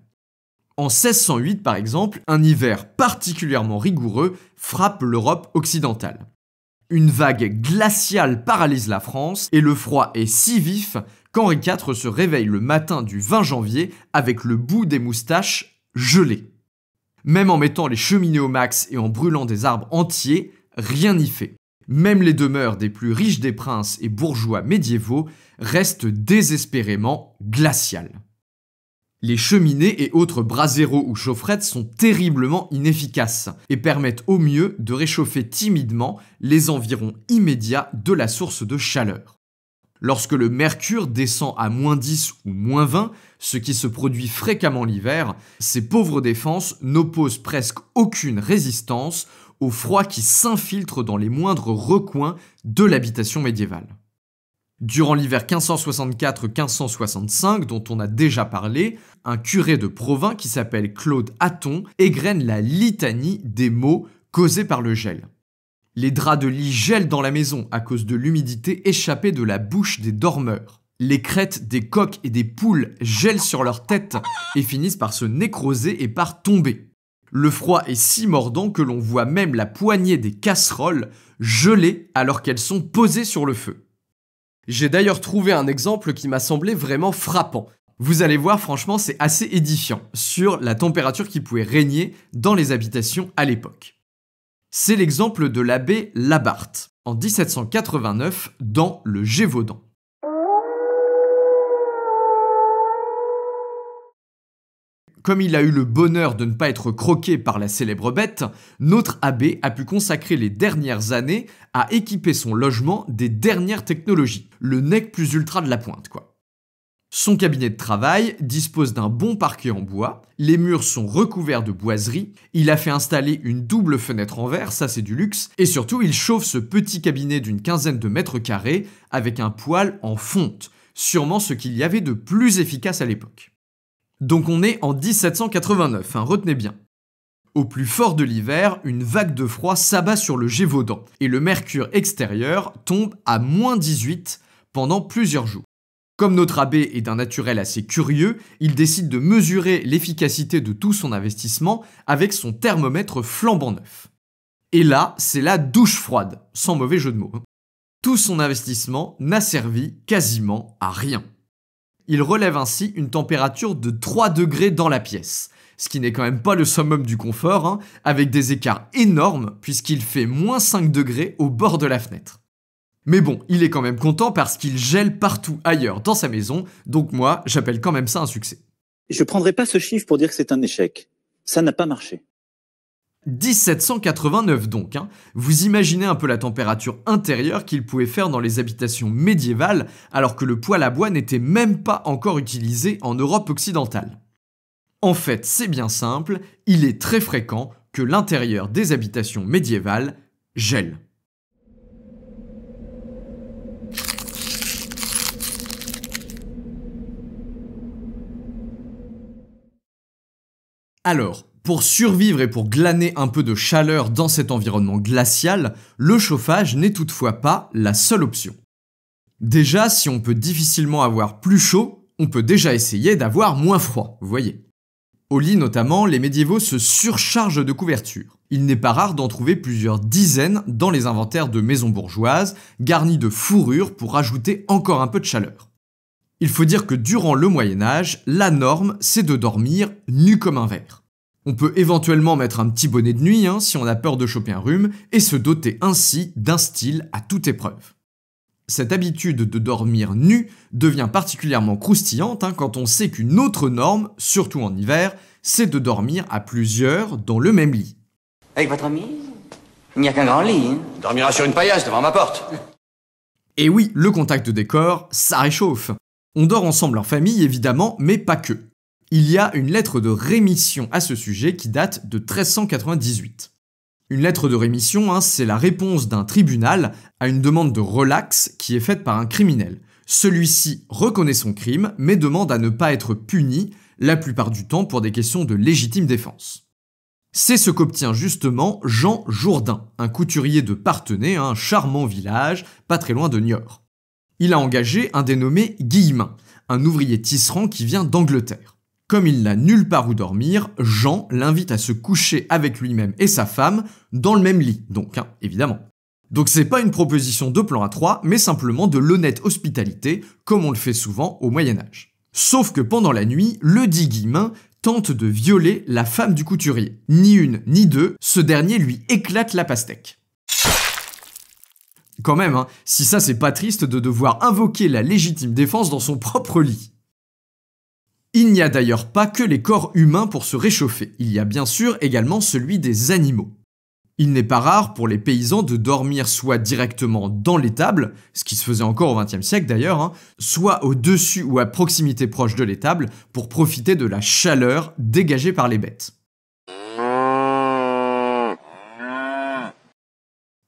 En 1608, par exemple, un hiver particulièrement rigoureux frappe l'Europe occidentale. Une vague glaciale paralyse la France et le froid est si vif qu'Henri IV se réveille le matin du 20 janvier avec le bout des moustaches gelé. Même en mettant les cheminées au max et en brûlant des arbres entiers, rien n'y fait. Même les demeures des plus riches des princes et bourgeois médiévaux restent désespérément glaciales. Les cheminées et autres braseros ou chaufferettes sont terriblement inefficaces et permettent au mieux de réchauffer timidement les environs immédiats de la source de chaleur. Lorsque le mercure descend à -10 ou -20, ce qui se produit fréquemment l'hiver, ces pauvres défenses n'opposent presque aucune résistance au froid qui s'infiltre dans les moindres recoins de l'habitation médiévale. Durant l'hiver 1564-1565, dont on a déjà parlé, un curé de Provins qui s'appelle Claude Hatton égrène la litanie des maux causés par le gel. Les draps de lit gèlent dans la maison à cause de l'humidité échappée de la bouche des dormeurs. Les crêtes des coqs et des poules gèlent sur leur tête et finissent par se nécroser et par tomber. Le froid est si mordant que l'on voit même la poignée des casseroles geler alors qu'elles sont posées sur le feu. J'ai d'ailleurs trouvé un exemple qui m'a semblé vraiment frappant. Vous allez voir, franchement, c'est assez édifiant sur la température qui pouvait régner dans les habitations à l'époque. C'est l'exemple de l'abbé Labarthe, en 1789, dans le Gévaudan. Comme il a eu le bonheur de ne pas être croqué par la célèbre bête, notre abbé a pu consacrer les dernières années à équiper son logement des dernières technologies, le nec plus ultra de la pointe, quoi. Son cabinet de travail dispose d'un bon parquet en bois, les murs sont recouverts de boiseries, il a fait installer une double fenêtre en verre, ça c'est du luxe, et surtout il chauffe ce petit cabinet d'une quinzaine de mètres carrés avec un poêle en fonte, sûrement ce qu'il y avait de plus efficace à l'époque. Donc on est en 1789, retenez bien. Au plus fort de l'hiver, une vague de froid s'abat sur le Gévaudan, et le mercure extérieur tombe à -18 pendant plusieurs jours. Comme notre abbé est d'un naturel assez curieux, il décide de mesurer l'efficacité de tout son investissement avec son thermomètre flambant neuf. Et là, c'est la douche froide, sans mauvais jeu de mots. Tout son investissement n'a servi quasiment à rien. Il relève ainsi une température de 3 degrés dans la pièce, ce qui n'est quand même pas le summum du confort, avec des écarts énormes puisqu'il fait -5 degrés au bord de la fenêtre. Mais bon, il est quand même content parce qu'il gèle partout ailleurs dans sa maison, donc moi, j'appelle quand même ça un succès. Je prendrai pas ce chiffre pour dire que c'est un échec. Ça n'a pas marché. 1789 donc, Vous imaginez un peu la température intérieure qu'il pouvait faire dans les habitations médiévales alors que le poêle à bois n'était même pas encore utilisé en Europe occidentale. En fait, c'est bien simple, il est très fréquent que l'intérieur des habitations médiévales gèle. Alors, pour survivre et pour glaner un peu de chaleur dans cet environnement glacial, le chauffage n'est toutefois pas la seule option. Déjà, si on peut difficilement avoir plus chaud, on peut déjà essayer d'avoir moins froid, vous voyez. Au lit notamment, les médiévaux se surchargent de couvertures. Il n'est pas rare d'en trouver plusieurs dizaines dans les inventaires de maisons bourgeoises, garnies de fourrures pour rajouter encore un peu de chaleur. Il faut dire que durant le Moyen-Âge, la norme, c'est de dormir nu comme un verre. On peut éventuellement mettre un petit bonnet de nuit si on a peur de choper un rhume et se doter ainsi d'un style à toute épreuve. Cette habitude de dormir nu devient particulièrement croustillante quand on sait qu'une autre norme, surtout en hiver, c'est de dormir à plusieurs dans le même lit. Avec votre amie? Il n'y a qu'un grand lit, hein. Dormira sur une paillasse devant ma porte. Et oui, le contact de décor, ça réchauffe. On dort ensemble en famille, évidemment, mais pas que. Il y a une lettre de rémission à ce sujet qui date de 1398. Une lettre de rémission, c'est la réponse d'un tribunal à une demande de relax qui est faite par un criminel. Celui-ci reconnaît son crime, mais demande à ne pas être puni, la plupart du temps pour des questions de légitime défense. C'est ce qu'obtient justement Jean Jourdain, un couturier de Parthenay, un charmant village, pas très loin de Niort. Il a engagé un dénommé Guillemin, un ouvrier tisserand qui vient d'Angleterre. Comme il n'a nulle part où dormir, Jean l'invite à se coucher avec lui-même et sa femme dans le même lit, donc évidemment. Donc c'est pas une proposition de plan à 3, mais simplement de l'honnête hospitalité, comme on le fait souvent au Moyen-Âge. Sauf que pendant la nuit, le dit Guillemin tente de violer la femme du couturier. Ni une, ni deux, ce dernier lui éclate la pastèque. Quand même, si ça c'est pas triste de devoir invoquer la légitime défense dans son propre lit. Il n'y a d'ailleurs pas que les corps humains pour se réchauffer, il y a bien sûr également celui des animaux. Il n'est pas rare pour les paysans de dormir soit directement dans l'étable, ce qui se faisait encore au XXe siècle d'ailleurs, soit au-dessus ou à proximité proche de l'étable pour profiter de la chaleur dégagée par les bêtes.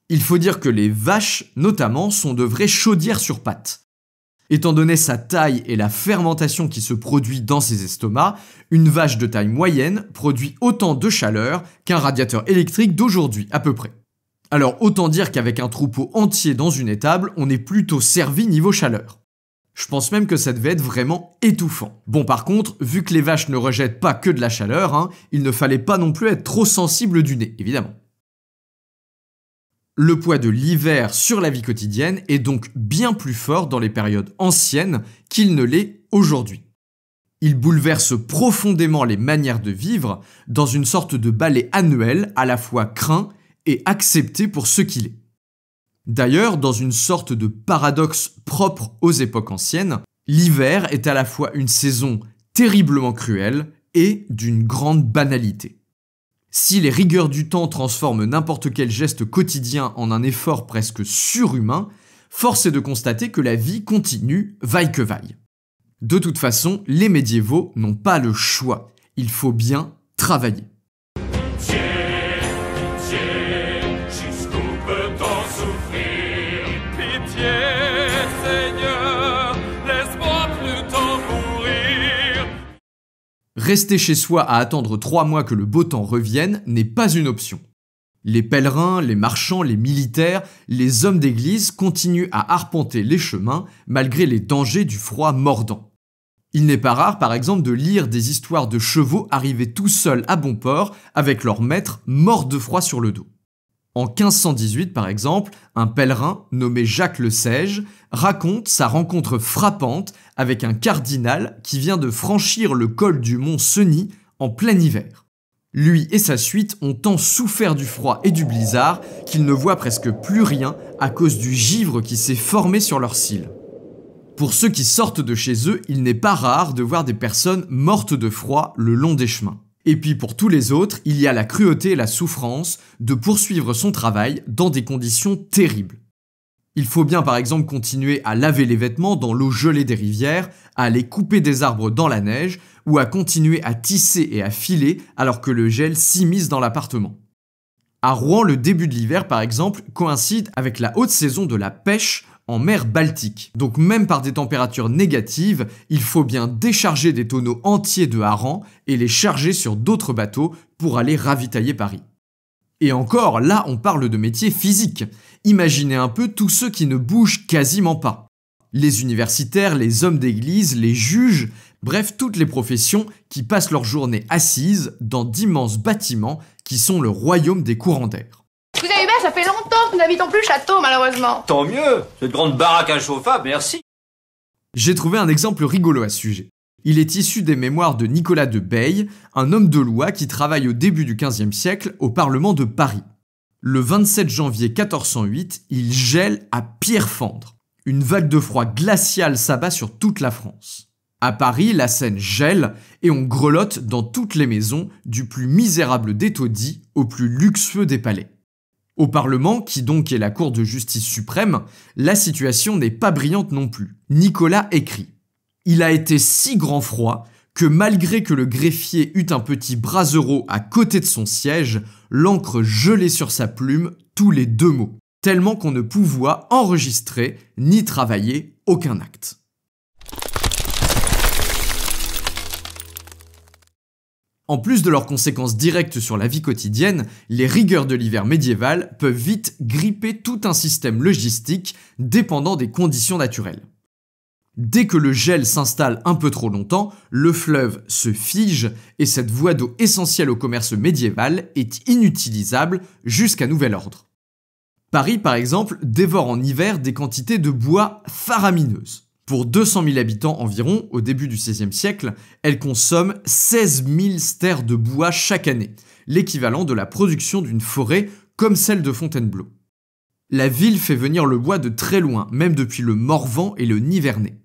Il faut dire que les vaches, notamment, sont de vraies chaudières sur pattes. Étant donné sa taille et la fermentation qui se produit dans ses estomacs, une vache de taille moyenne produit autant de chaleur qu'un radiateur électrique d'aujourd'hui, à peu près. Alors autant dire qu'avec un troupeau entier dans une étable, on est plutôt servi niveau chaleur. Je pense même que ça devait être vraiment étouffant. Bon par contre, vu que les vaches ne rejettent pas que de la chaleur, il ne fallait pas non plus être trop sensible du nez, évidemment. Le poids de l'hiver sur la vie quotidienne est donc bien plus fort dans les périodes anciennes qu'il ne l'est aujourd'hui. Il bouleverse profondément les manières de vivre dans une sorte de ballet annuel à la fois craint et accepté pour ce qu'il est. D'ailleurs, dans une sorte de paradoxe propre aux époques anciennes, l'hiver est à la fois une saison terriblement cruelle et d'une grande banalité. Si les rigueurs du temps transforment n'importe quel geste quotidien en un effort presque surhumain, force est de constater que la vie continue, vaille que vaille. De toute façon, les médiévaux n'ont pas le choix. Il faut bien travailler. Rester chez soi à attendre 3 mois que le beau temps revienne n'est pas une option. Les pèlerins, les marchands, les militaires, les hommes d'église continuent à arpenter les chemins malgré les dangers du froid mordant. Il n'est pas rare par exemple de lire des histoires de chevaux arrivés tout seuls à bon port avec leur maître mort de froid sur le dos. En 1518 par exemple, un pèlerin nommé Jacques Le Sage raconte sa rencontre frappante avec un cardinal qui vient de franchir le col du mont Cenis en plein hiver. Lui et sa suite ont tant souffert du froid et du blizzard qu'ils ne voient presque plus rien à cause du givre qui s'est formé sur leurs cils. Pour ceux qui sortent de chez eux, il n'est pas rare de voir des personnes mortes de froid le long des chemins. Et puis pour tous les autres, il y a la cruauté et la souffrance de poursuivre son travail dans des conditions terribles. Il faut bien par exemple continuer à laver les vêtements dans l'eau gelée des rivières, à aller couper des arbres dans la neige, ou à continuer à tisser et à filer alors que le gel s'immisce dans l'appartement. À Rouen, le début de l'hiver par exemple coïncide avec la haute saison de la pêche en mer Baltique. Donc même par des températures négatives, il faut bien décharger des tonneaux entiers de harengs et les charger sur d'autres bateaux pour aller ravitailler Paris. Et encore, là on parle de métiers physiques. Imaginez un peu tous ceux qui ne bougent quasiment pas. Les universitaires, les hommes d'église, les juges, bref toutes les professions qui passent leur journée assises dans d'immenses bâtiments qui sont le royaume des courants d'air. Vous avez bien, ça fait longtemps que nous n'habitons plus le château, malheureusement. Tant mieux, cette grande baraque inchauffable, merci. J'ai trouvé un exemple rigolo à ce sujet. Il est issu des mémoires de Nicolas de Beille, un homme de loi qui travaille au début du XVe siècle au Parlement de Paris. Le 27 janvier 1408, il gèle à pierre fendre. Une vague de froid glacial s'abat sur toute la France. À Paris, la Seine gèle et on grelotte dans toutes les maisons, du plus misérable des taudis au plus luxueux des palais. Au Parlement, qui donc est la Cour de justice suprême, la situation n'est pas brillante non plus. Nicolas écrit « Il a été si grand froid que malgré que le greffier eut un petit brasero à côté de son siège, l'encre gelait sur sa plume tous les 2 mots, tellement qu'on ne pouvait enregistrer ni travailler aucun acte. » En plus de leurs conséquences directes sur la vie quotidienne, les rigueurs de l'hiver médiéval peuvent vite gripper tout un système logistique dépendant des conditions naturelles. Dès que le gel s'installe un peu trop longtemps, le fleuve se fige et cette voie d'eau essentielle au commerce médiéval est inutilisable jusqu'à nouvel ordre. Paris, par exemple, dévore en hiver des quantités de bois faramineuses. Pour 200 000 habitants environ, au début du XVIe siècle, elle consomme 16 000 stères de bois chaque année, l'équivalent de la production d'une forêt comme celle de Fontainebleau. La ville fait venir le bois de très loin, même depuis le Morvan et le Nivernais.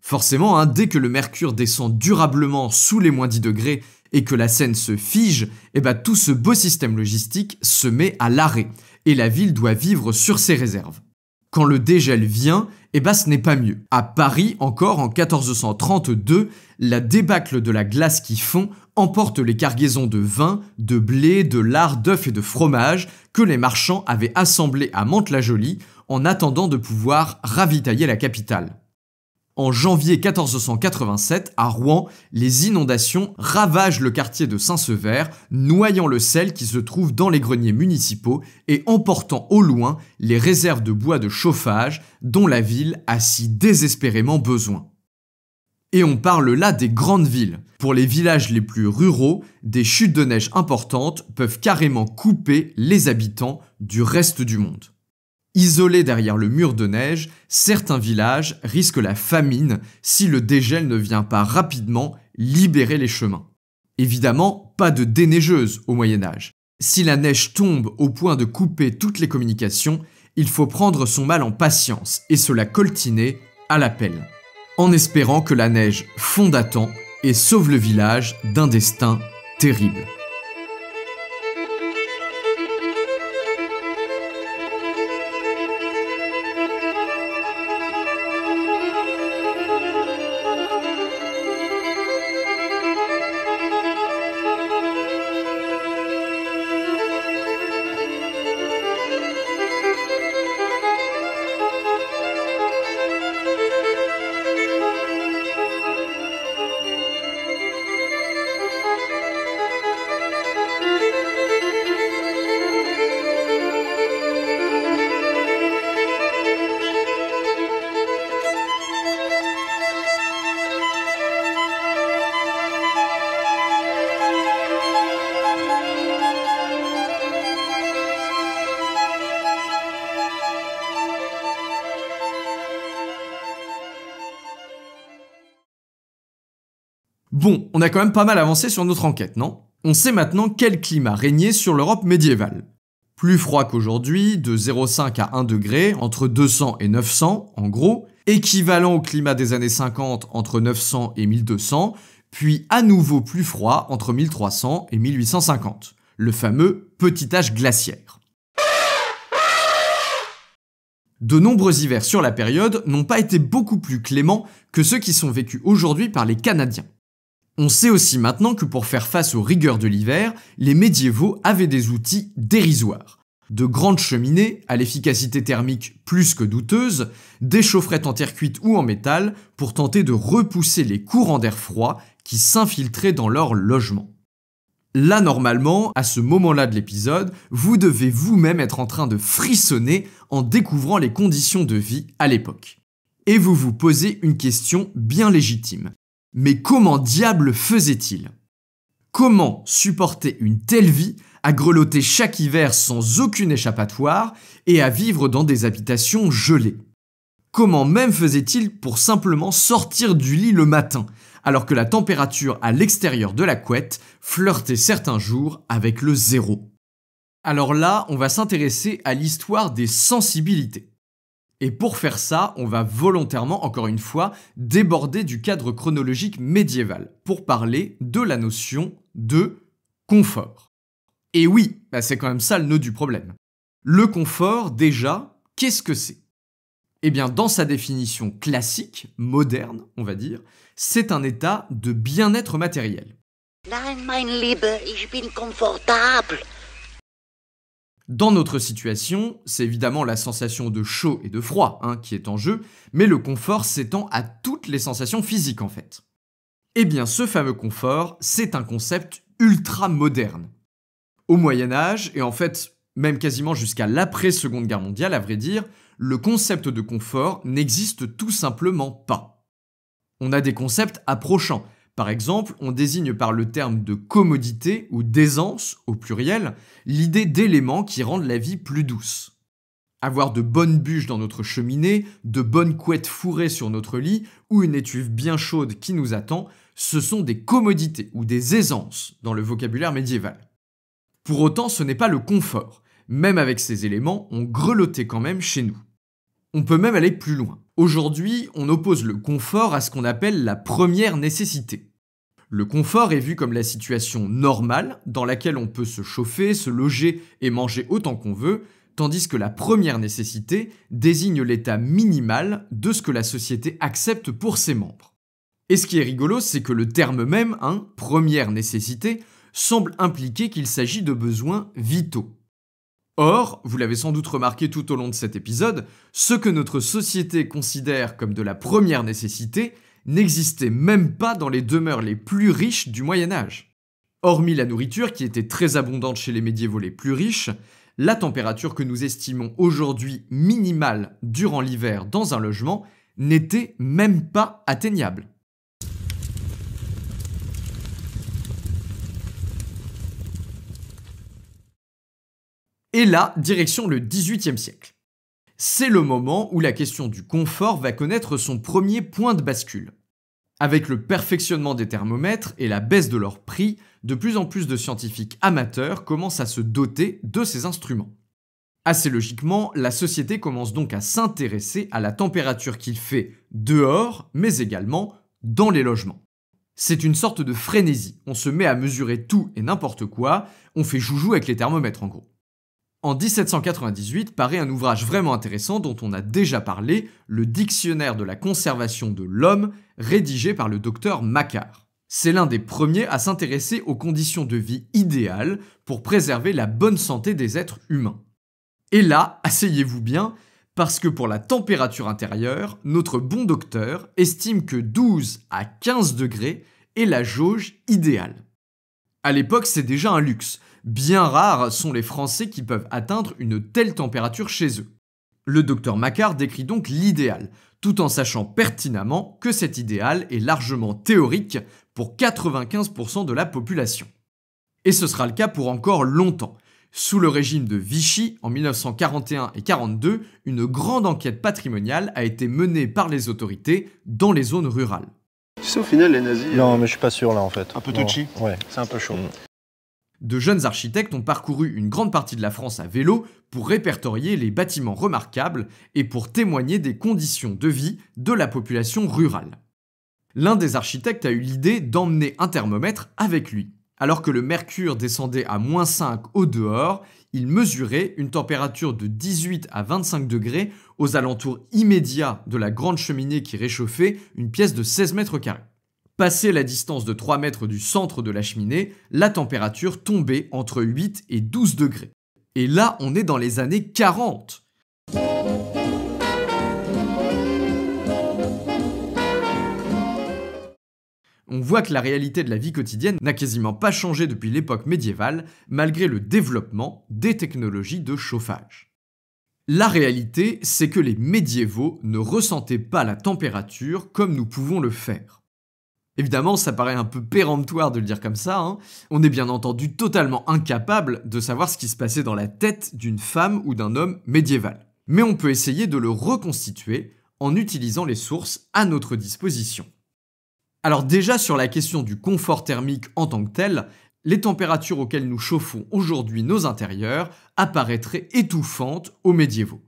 Forcément, dès que le mercure descend durablement sous les -10 degrés et que la Seine se fige, tout ce beau système logistique se met à l'arrêt, et la ville doit vivre sur ses réserves. Quand le dégel vient, ce n'est pas mieux. À Paris, encore en 1432, la débâcle de la glace qui fond emporte les cargaisons de vin, de blé, de lard, d'œufs et de fromage que les marchands avaient assemblés à Mantes-la-Jolie en attendant de pouvoir ravitailler la capitale. En janvier 1487, à Rouen, les inondations ravagent le quartier de Saint-Sever, noyant le sel qui se trouve dans les greniers municipaux et emportant au loin les réserves de bois de chauffage dont la ville a si désespérément besoin. Et on parle là des grandes villes. Pour les villages les plus ruraux, des chutes de neige importantes peuvent carrément couper les habitants du reste du monde. Isolés derrière le mur de neige, certains villages risquent la famine si le dégel ne vient pas rapidement libérer les chemins. Évidemment, pas de déneigeuse au Moyen-Âge. Si la neige tombe au point de couper toutes les communications, il faut prendre son mal en patience et se la coltiner à la pelle, en espérant que la neige fonde à temps et sauve le village d'un destin terrible. Bon, on a quand même pas mal avancé sur notre enquête, non? On sait maintenant quel climat régnait sur l'Europe médiévale. Plus froid qu'aujourd'hui, de 0,5 à 1 degré, entre 200 et 900, en gros, équivalent au climat des années 50 entre 900 et 1200, puis à nouveau plus froid entre 1300 et 1850, le fameux petit âge glaciaire. De nombreux hivers sur la période n'ont pas été beaucoup plus cléments que ceux qui sont vécus aujourd'hui par les Canadiens. On sait aussi maintenant que pour faire face aux rigueurs de l'hiver, les médiévaux avaient des outils dérisoires. De grandes cheminées, à l'efficacité thermique plus que douteuse, des chaufferettes en terre cuite ou en métal pour tenter de repousser les courants d'air froid qui s'infiltraient dans leur logement. Là, normalement, à ce moment-là de l'épisode, vous devez vous-même être en train de frissonner en découvrant les conditions de vie à l'époque. Et vous vous posez une question bien légitime. Mais comment diable faisait-il? Comment supporter une telle vie, à grelotter chaque hiver sans aucune échappatoire et à vivre dans des habitations gelées? Comment même faisait-il pour simplement sortir du lit le matin, alors que la température à l'extérieur de la couette flirtait certains jours avec le 0? Alors là, on va s'intéresser à l'histoire des sensibilités. Et pour faire ça, on va volontairement, encore une fois, déborder du cadre chronologique médiéval pour parler de la notion de confort. Et oui, c'est quand même ça le nœud du problème. Le confort, déjà, qu'est-ce que c'est ? Eh bien, dans sa définition classique, moderne, on va dire, c'est un état de bien-être matériel. Nein, mein Lieber, ich bin komfortabel. Dans notre situation, c'est évidemment la sensation de chaud et de froid qui est en jeu, mais le confort s'étend à toutes les sensations physiques en fait. Eh bien, ce fameux confort, c'est un concept ultra moderne. Au Moyen-Âge, et en fait même quasiment jusqu'à l'après-Seconde Guerre mondiale, à vrai dire, le concept de confort n'existe tout simplement pas. On a des concepts approchants. Par exemple, on désigne par le terme de commodité ou d'aisance, au pluriel, l'idée d'éléments qui rendent la vie plus douce. Avoir de bonnes bûches dans notre cheminée, de bonnes couettes fourrées sur notre lit ou une étuve bien chaude qui nous attend, ce sont des commodités ou des aisances dans le vocabulaire médiéval. Pour autant, ce n'est pas le confort. Même avec ces éléments, on grelottait quand même chez nous. On peut même aller plus loin. Aujourd'hui, on oppose le confort à ce qu'on appelle la première nécessité. Le confort est vu comme la situation normale dans laquelle on peut se chauffer, se loger et manger autant qu'on veut, tandis que la première nécessité désigne l'état minimal de ce que la société accepte pour ses membres. Et ce qui est rigolo, c'est que le terme même, première nécessité, semble impliquer qu'il s'agit de besoins vitaux. Or, vous l'avez sans doute remarqué tout au long de cet épisode, ce que notre société considère comme de la première nécessité n'existait même pas dans les demeures les plus riches du Moyen-Âge. Hormis la nourriture, qui était très abondante chez les médiévaux les plus riches, la température que nous estimons aujourd'hui minimale durant l'hiver dans un logement n'était même pas atteignable. Et là, direction le XVIIIe siècle. C'est le moment où la question du confort va connaître son premier point de bascule. Avec le perfectionnement des thermomètres et la baisse de leur prix, de plus en plus de scientifiques amateurs commencent à se doter de ces instruments. Assez logiquement, la société commence donc à s'intéresser à la température qu'il fait dehors, mais également dans les logements. C'est une sorte de frénésie, on se met à mesurer tout et n'importe quoi, on fait joujou avec les thermomètres en gros. En 1798 paraît un ouvrage vraiment intéressant dont on a déjà parlé, le Dictionnaire de la conservation de l'homme, rédigé par le docteur Macquart. C'est l'un des premiers à s'intéresser aux conditions de vie idéales pour préserver la bonne santé des êtres humains. Et là, asseyez-vous bien, parce que pour la température intérieure, notre bon docteur estime que 12 à 15 degrés est la jauge idéale. À l'époque, c'est déjà un luxe. Bien rares sont les Français qui peuvent atteindre une telle température chez eux. Le docteur Macquart décrit donc l'idéal, tout en sachant pertinemment que cet idéal est largement théorique pour 95% de la population. Et ce sera le cas pour encore longtemps. Sous le régime de Vichy, en 1941 et 1942, une grande enquête patrimoniale a été menée par les autorités dans les zones rurales. Tu sais, au final, les nazis... Non, mais je suis pas sûr là en fait. Un peu touchy. Ouais, c'est un peu chaud. De jeunes architectes ont parcouru une grande partie de la France à vélo pour répertorier les bâtiments remarquables et pour témoigner des conditions de vie de la population rurale. L'un des architectes a eu l'idée d'emmener un thermomètre avec lui. Alors que le mercure descendait à -5 au dehors, il mesurait une température de 18 à 25 degrés aux alentours immédiats de la grande cheminée qui réchauffait une pièce de 16 mètres carrés. Passé la distance de 3 mètres du centre de la cheminée, la température tombait entre 8 et 12 degrés. Et là, on est dans les années 40. On voit que la réalité de la vie quotidienne n'a quasiment pas changé depuis l'époque médiévale, malgré le développement des technologies de chauffage. La réalité, c'est que les médiévaux ne ressentaient pas la température comme nous pouvons le faire. Évidemment, ça paraît un peu péremptoire de le dire comme ça, On est bien entendu totalement incapable de savoir ce qui se passait dans la tête d'une femme ou d'un homme médiéval. Mais on peut essayer de le reconstituer en utilisant les sources à notre disposition. Alors déjà, sur la question du confort thermique en tant que tel, les températures auxquelles nous chauffons aujourd'hui nos intérieurs apparaîtraient étouffantes aux médiévaux.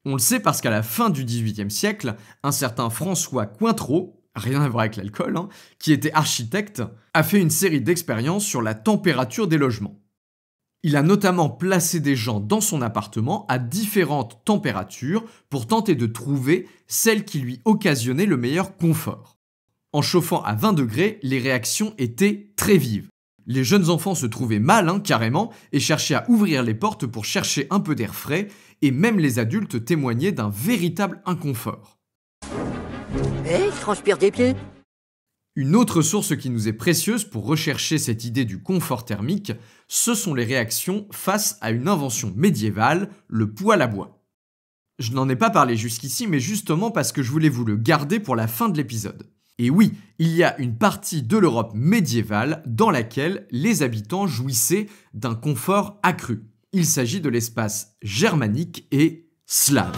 On le sait parce qu'à la fin du XVIIIe siècle, un certain François Cointreau, rien à voir avec l'alcool, qui était architecte, a fait une série d'expériences sur la température des logements. Il a notamment placé des gens dans son appartement à différentes températures pour tenter de trouver celle qui lui occasionnait le meilleur confort. En chauffant à 20 degrés, les réactions étaient très vives. Les jeunes enfants se trouvaient mal, carrément, et cherchaient à ouvrir les portes pour chercher un peu d'air frais, et même les adultes témoignaient d'un véritable inconfort. Je transpire des pieds. Une autre source qui nous est précieuse pour rechercher cette idée du confort thermique, ce sont les réactions face à une invention médiévale, le poêle à bois. Je n'en ai pas parlé jusqu'ici, mais justement parce que je voulais vous le garder pour la fin de l'épisode. Et oui, il y a une partie de l'Europe médiévale dans laquelle les habitants jouissaient d'un confort accru. Il s'agit de l'espace germanique et slave.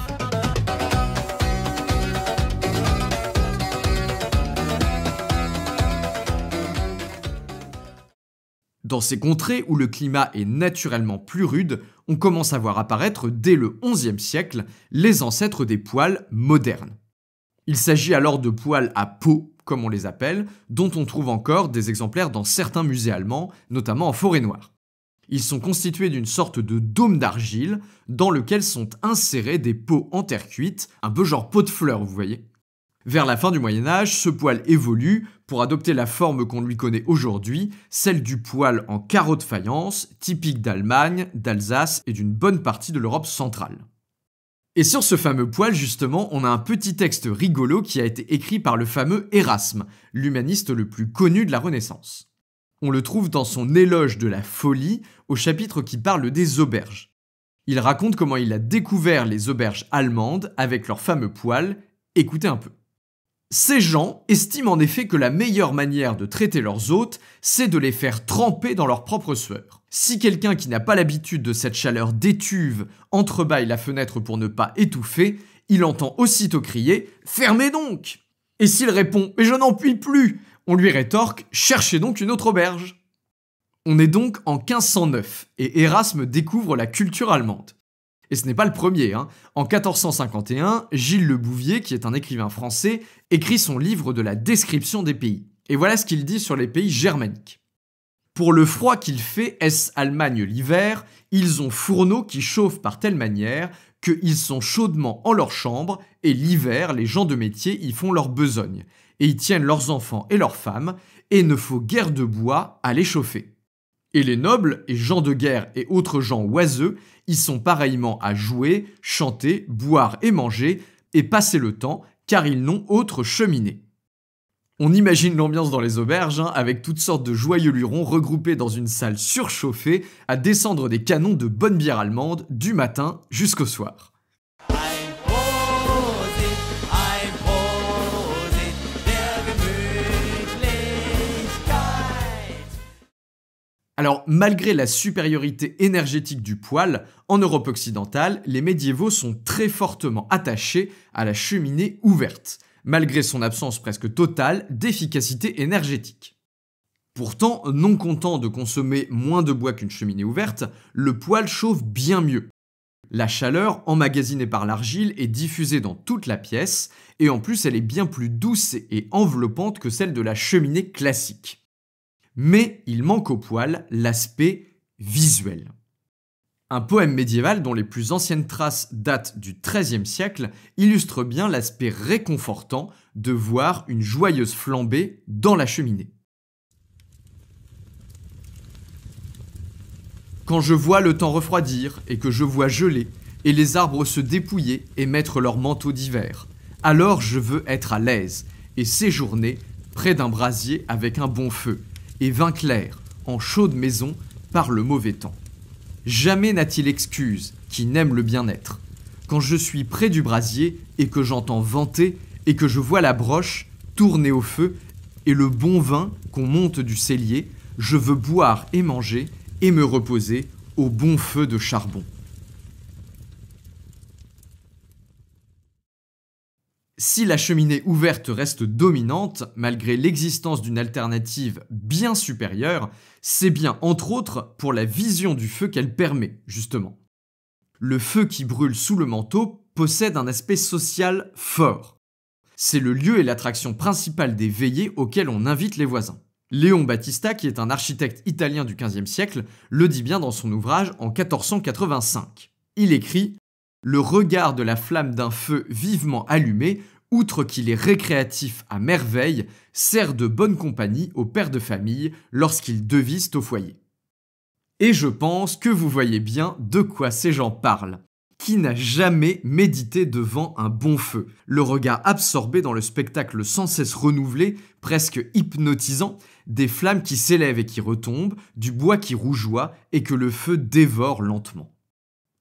Dans ces contrées où le climat est naturellement plus rude, on commence à voir apparaître dès le XIe siècle les ancêtres des poêles modernes. Il s'agit alors de poêles à peau, comme on les appelle, dont on trouve encore des exemplaires dans certains musées allemands, notamment en Forêt-Noire. Ils sont constitués d'une sorte de dôme d'argile dans lequel sont insérés des pots en terre cuite, un peu genre pot de fleurs, vous voyez. Vers la fin du Moyen-Âge, ce poêle évolue pour adopter la forme qu'on lui connaît aujourd'hui, celle du poêle en carreau de faïence, typique d'Allemagne, d'Alsace et d'une bonne partie de l'Europe centrale. Et sur ce fameux poêle, justement, on a un petit texte rigolo qui a été écrit par le fameux Erasme, l'humaniste le plus connu de la Renaissance. On le trouve dans son éloge de la folie, au chapitre qui parle des auberges. Il raconte comment il a découvert les auberges allemandes avec leur fameux poêle. Écoutez un peu. Ces gens estiment en effet que la meilleure manière de traiter leurs hôtes, c'est de les faire tremper dans leur propre sueur. Si quelqu'un qui n'a pas l'habitude de cette chaleur d'étuve entrebâille la fenêtre pour ne pas étouffer, il entend aussitôt crier « Fermez donc !» Et s'il répond « Mais je n'en puis plus !» on lui rétorque « Cherchez donc une autre auberge !» On est donc en 1509 et Erasme découvre la culture allemande. Et ce n'est pas le premier. En 1451, Gilles Le Bouvier, qui est un écrivain français, écrit son livre de la description des pays. Et voilà ce qu'il dit sur les pays germaniques. Pour le froid qu'il fait, est-ce Allemagne l'hiver, ils ont fourneaux qui chauffent par telle manière qu'ils sont chaudement en leur chambre, et l'hiver, les gens de métier y font leur besogne, et y tiennent leurs enfants et leurs femmes, et ne faut guère de bois à les chauffer. Et les nobles, et gens de guerre et autres gens oiseux, y sont pareillement à jouer, chanter, boire et manger, et passer le temps, car ils n'ont autre cheminée. On imagine l'ambiance dans les auberges, avec toutes sortes de joyeux lurons regroupés dans une salle surchauffée, à descendre des canons de bonne bière allemande du matin jusqu'au soir. Alors, malgré la supériorité énergétique du poêle, en Europe occidentale, les médiévaux sont très fortement attachés à la cheminée ouverte, malgré son absence presque totale d'efficacité énergétique. Pourtant, non content de consommer moins de bois qu'une cheminée ouverte, le poêle chauffe bien mieux. La chaleur, emmagasinée par l'argile, est diffusée dans toute la pièce, et en plus elle est bien plus douce et enveloppante que celle de la cheminée classique. Mais il manque au poêle l'aspect visuel. Un poème médiéval dont les plus anciennes traces datent du XIIIe siècle illustre bien l'aspect réconfortant de voir une joyeuse flambée dans la cheminée. Quand je vois le temps refroidir et que je vois geler et les arbres se dépouiller et mettre leurs manteaux d'hiver, alors je veux être à l'aise et séjourner près d'un brasier avec un bon feu et vin clair, en chaude maison, par le mauvais temps. Jamais n'a-t-il excuse qui n'aime le bien-être. Quand je suis près du brasier et que j'entends vanter et que je vois la broche tourner au feu et le bon vin qu'on monte du cellier, je veux boire et manger et me reposer au bon feu de charbon. Si la cheminée ouverte reste dominante, malgré l'existence d'une alternative bien supérieure, c'est bien entre autres pour la vision du feu qu'elle permet, justement. Le feu qui brûle sous le manteau possède un aspect social fort. C'est le lieu et l'attraction principale des veillées auxquelles on invite les voisins. Léon Battista, qui est un architecte italien du XVe siècle, le dit bien dans son ouvrage en 1485. Il écrit « Le regard de la flamme d'un feu vivement allumé, outre qu'il est récréatif à merveille, sert de bonne compagnie aux pères de famille lorsqu'ils devisent au foyer. » Et je pense que vous voyez bien de quoi ces gens parlent. Qui n'a jamais médité devant un bon feu, le regard absorbé dans le spectacle sans cesse renouvelé, presque hypnotisant, des flammes qui s'élèvent et qui retombent, du bois qui rougeoie et que le feu dévore lentement.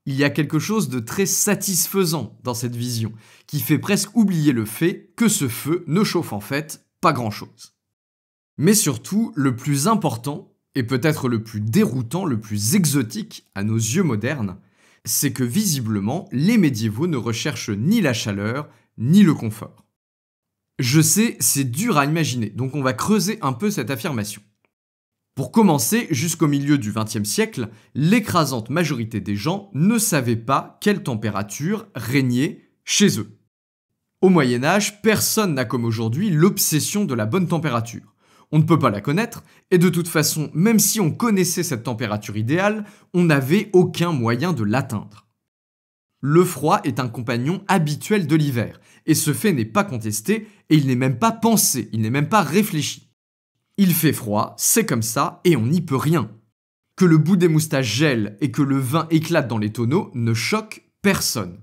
Il y a quelque chose de très satisfaisant dans cette vision, qui fait presque oublier le fait que ce feu ne chauffe en fait pas grand-chose. Mais surtout, le plus important, et peut-être le plus déroutant, le plus exotique à nos yeux modernes, c'est que visiblement, les médiévaux ne recherchent ni la chaleur, ni le confort. Je sais, c'est dur à imaginer, donc on va creuser un peu cette affirmation. Pour commencer, jusqu'au milieu du XXe siècle, l'écrasante majorité des gens ne savaient pas quelle température régnait chez eux. Au Moyen-Âge, personne n'a comme aujourd'hui l'obsession de la bonne température. On ne peut pas la connaître, et de toute façon, même si on connaissait cette température idéale, on n'avait aucun moyen de l'atteindre. Le froid est un compagnon habituel de l'hiver, et ce fait n'est pas contesté, et il n'est même pas pensé, il n'est même pas réfléchi. Il fait froid, c'est comme ça, et on n'y peut rien. Que le bout des moustaches gèle et que le vin éclate dans les tonneaux ne choque personne.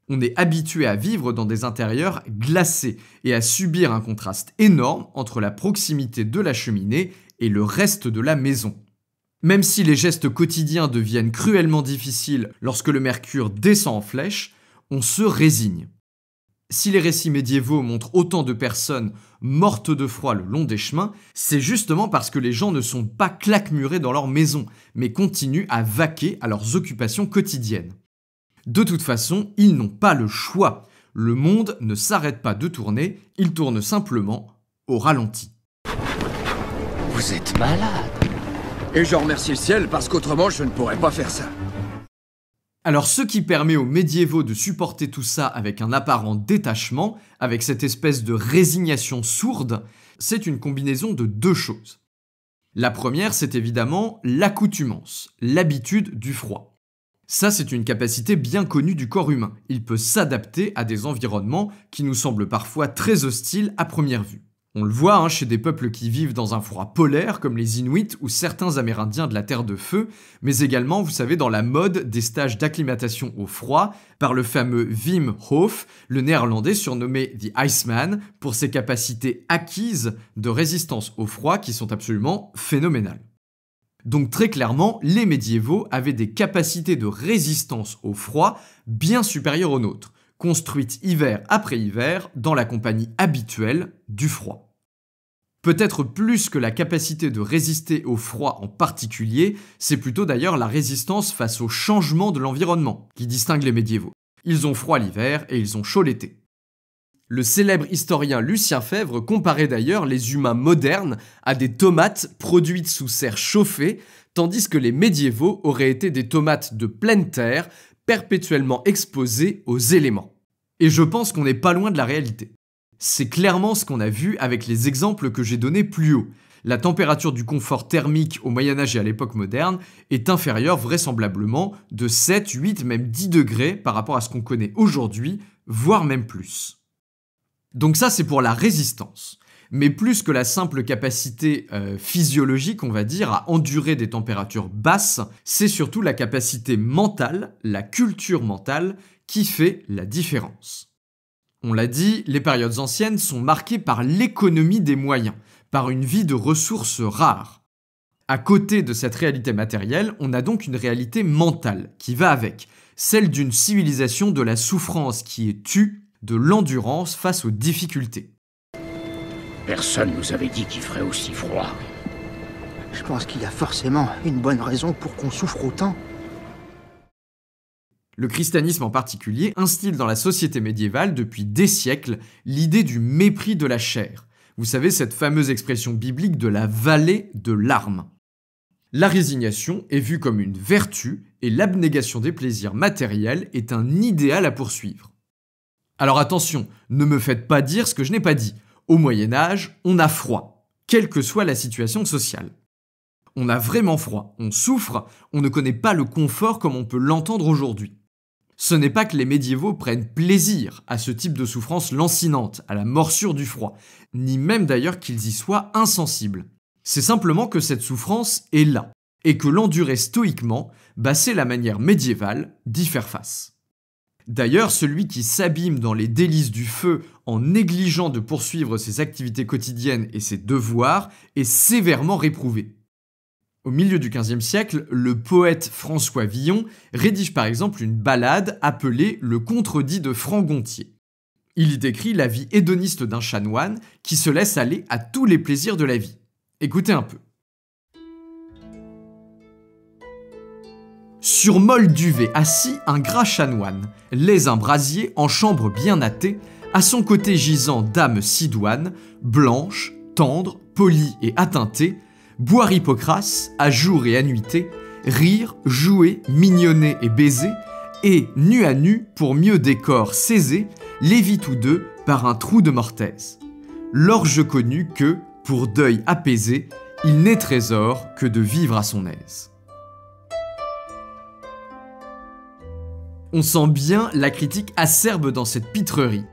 On est habitué à vivre dans des intérieurs glacés et à subir un contraste énorme entre la proximité de la cheminée et le reste de la maison. Même si les gestes quotidiens deviennent cruellement difficiles lorsque le mercure descend en flèche, on se résigne. Si les récits médiévaux montrent autant de personnes mortes de froid le long des chemins, c'est justement parce que les gens ne sont pas claquemurés dans leur maison, mais continuent à vaquer à leurs occupations quotidiennes. De toute façon, ils n'ont pas le choix. Le monde ne s'arrête pas de tourner, il tourne simplement au ralenti. Vous êtes malade. Et je remercie le ciel parce qu'autrement je ne pourrais pas faire ça. Alors ce qui permet aux médiévaux de supporter tout ça avec un apparent détachement, avec cette espèce de résignation sourde, c'est une combinaison de deux choses. La première, c'est évidemment l'accoutumance, l'habitude du froid. Ça, c'est une capacité bien connue du corps humain. Il peut s'adapter à des environnements qui nous semblent parfois très hostiles à première vue. On le voit chez des peuples qui vivent dans un froid polaire comme les Inuits ou certains Amérindiens de la Terre de Feu, mais également, vous savez, dans la mode des stages d'acclimatation au froid par le fameux Wim Hof, le néerlandais surnommé The Iceman, pour ses capacités acquises de résistance au froid qui sont absolument phénoménales. Donc très clairement, les médiévaux avaient des capacités de résistance au froid bien supérieures aux nôtres, construites hiver après hiver dans la compagnie habituelle du froid. Peut-être plus que la capacité de résister au froid en particulier, c'est plutôt d'ailleurs la résistance face au changement de l'environnement qui distingue les médiévaux. Ils ont froid l'hiver et ils ont chaud l'été. Le célèbre historien Lucien Febvre comparait d'ailleurs les humains modernes à des tomates produites sous serre chauffée, tandis que les médiévaux auraient été des tomates de pleine terre, perpétuellement exposées aux éléments. Et je pense qu'on n'est pas loin de la réalité. C'est clairement ce qu'on a vu avec les exemples que j'ai donnés plus haut. La température du confort thermique au Moyen-Âge et à l'époque moderne est inférieure vraisemblablement de 7, 8, même 10 degrés par rapport à ce qu'on connaît aujourd'hui, voire même plus. Donc ça, c'est pour la résistance. Mais plus que la simple capacité physiologique, on va dire, à endurer des températures basses, c'est surtout la capacité mentale, la culture mentale, qui fait la différence. On l'a dit, les périodes anciennes sont marquées par l'économie des moyens, par une vie de ressources rares. À côté de cette réalité matérielle, on a donc une réalité mentale qui va avec, celle d'une civilisation de la souffrance qui est tue, de l'endurance face aux difficultés. Personne nous avait dit qu'il ferait aussi froid. Je pense qu'il y a forcément une bonne raison pour qu'on souffre autant. Le christianisme en particulier instille dans la société médiévale depuis des siècles l'idée du mépris de la chair. Vous savez, cette fameuse expression biblique de la vallée de larmes. La résignation est vue comme une vertu et l'abnégation des plaisirs matériels est un idéal à poursuivre. Alors attention, ne me faites pas dire ce que je n'ai pas dit. Au Moyen-Âge, on a froid. quelle que soit la situation sociale. On a vraiment froid, on souffre, on ne connaît pas le confort comme on peut l'entendre aujourd'hui. Ce n'est pas que les médiévaux prennent plaisir à ce type de souffrance lancinante, à la morsure du froid, ni même d'ailleurs qu'ils y soient insensibles. C'est simplement que cette souffrance est là, et que l'endurer stoïquement, c'est la manière médiévale d'y faire face. D'ailleurs, celui qui s'abîme dans les délices du feu en négligeant de poursuivre ses activités quotidiennes et ses devoirs est sévèrement réprouvé. Au milieu du XVe siècle, le poète François Villon rédige par exemple une ballade appelée « Le contredit de Franc-Gontier ». Il y décrit la vie hédoniste d'un chanoine qui se laisse aller à tous les plaisirs de la vie. Écoutez un peu. Sur molle duvet assis un gras chanoine, lais un brasier en chambre bien attée, à son côté gisant dame Sidoine, blanche, tendre, polie et atteintée, boire Hippocrate, à jour et à nuitée, rire, jouer, mignonner et baiser, et, nu à nu, pour mieux décor saisé, les vit tous deux par un trou de mortaise. L'orge connut que, pour deuil apaisé, il n'est trésor que de vivre à son aise. On sent bien la critique acerbe dans cette pitrerie.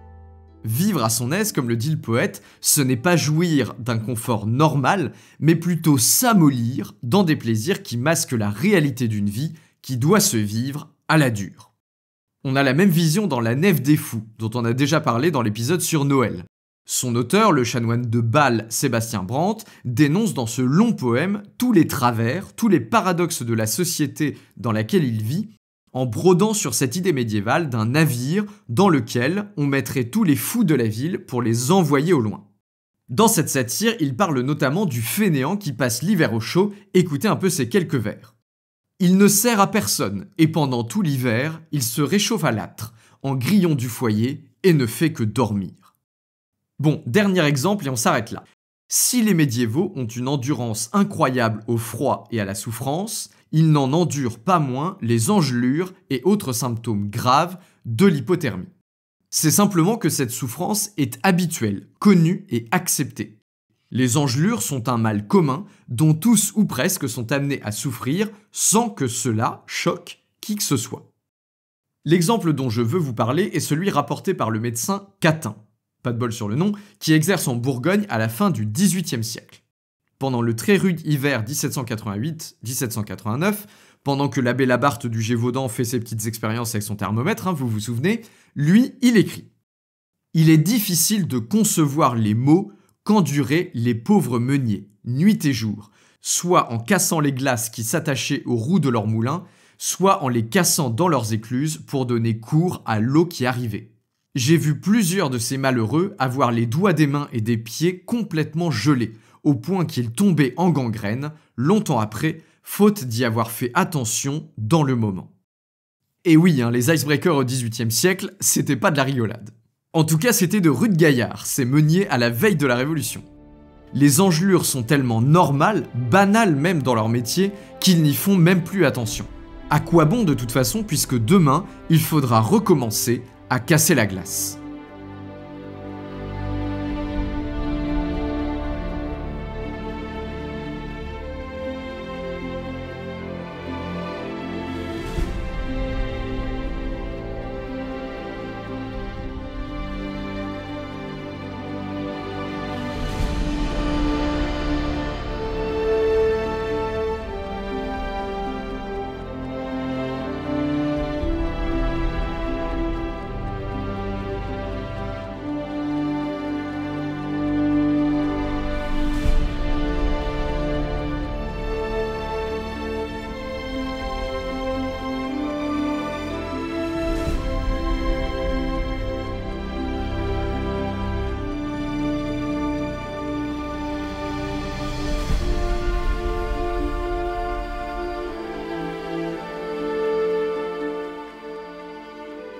Vivre à son aise, comme le dit le poète, ce n'est pas jouir d'un confort normal, mais plutôt s'amollir dans des plaisirs qui masquent la réalité d'une vie qui doit se vivre à la dure. On a la même vision dans La Nef des Fous, dont on a déjà parlé dans l'épisode sur Noël. Son auteur, le chanoine de Bâle, Sébastien Brandt, dénonce dans ce long poème tous les travers, tous les paradoxes de la société dans laquelle il vit, en brodant sur cette idée médiévale d'un navire dans lequel on mettrait tous les fous de la ville pour les envoyer au loin. Dans cette satire, il parle notamment du fainéant qui passe l'hiver au chaud, écoutez un peu ces quelques vers. Il ne sert à personne, et pendant tout l'hiver, il se réchauffe à l'âtre, en grillon du foyer, et ne fait que dormir. Bon, dernier exemple et on s'arrête là. Si les médiévaux ont une endurance incroyable au froid et à la souffrance, ils n'en endurent pas moins les engelures et autres symptômes graves de l'hypothermie. C'est simplement que cette souffrance est habituelle, connue et acceptée. Les engelures sont un mal commun dont tous ou presque sont amenés à souffrir sans que cela choque qui que ce soit. L'exemple dont je veux vous parler est celui rapporté par le médecin Catin, pas de bol sur le nom, qui exerce en Bourgogne à la fin du XVIIIe siècle. Pendant le très rude hiver 1788-1789, pendant que l'abbé Labarthe du Gévaudan fait ses petites expériences avec son thermomètre, vous vous souvenez, lui, il écrit « Il est difficile de concevoir les maux qu'enduraient les pauvres meuniers, nuit et jour, soit en cassant les glaces qui s'attachaient aux roues de leurs moulins, soit en les cassant dans leurs écluses pour donner cours à l'eau qui arrivait. J'ai vu plusieurs de ces malheureux avoir les doigts des mains et des pieds complètement gelés, au point qu'ils tombaient en gangrène, longtemps après, faute d'y avoir fait attention dans le moment. » Et oui, les icebreakers au XVIIIe siècle, c'était pas de la rigolade. En tout cas, c'était de rudes gaillards, ces meuniers à la veille de la Révolution. Les engelures sont tellement normales, banales même dans leur métier, qu'ils n'y font même plus attention. À quoi bon de toute façon, puisque demain, il faudra recommencer à casser la glace.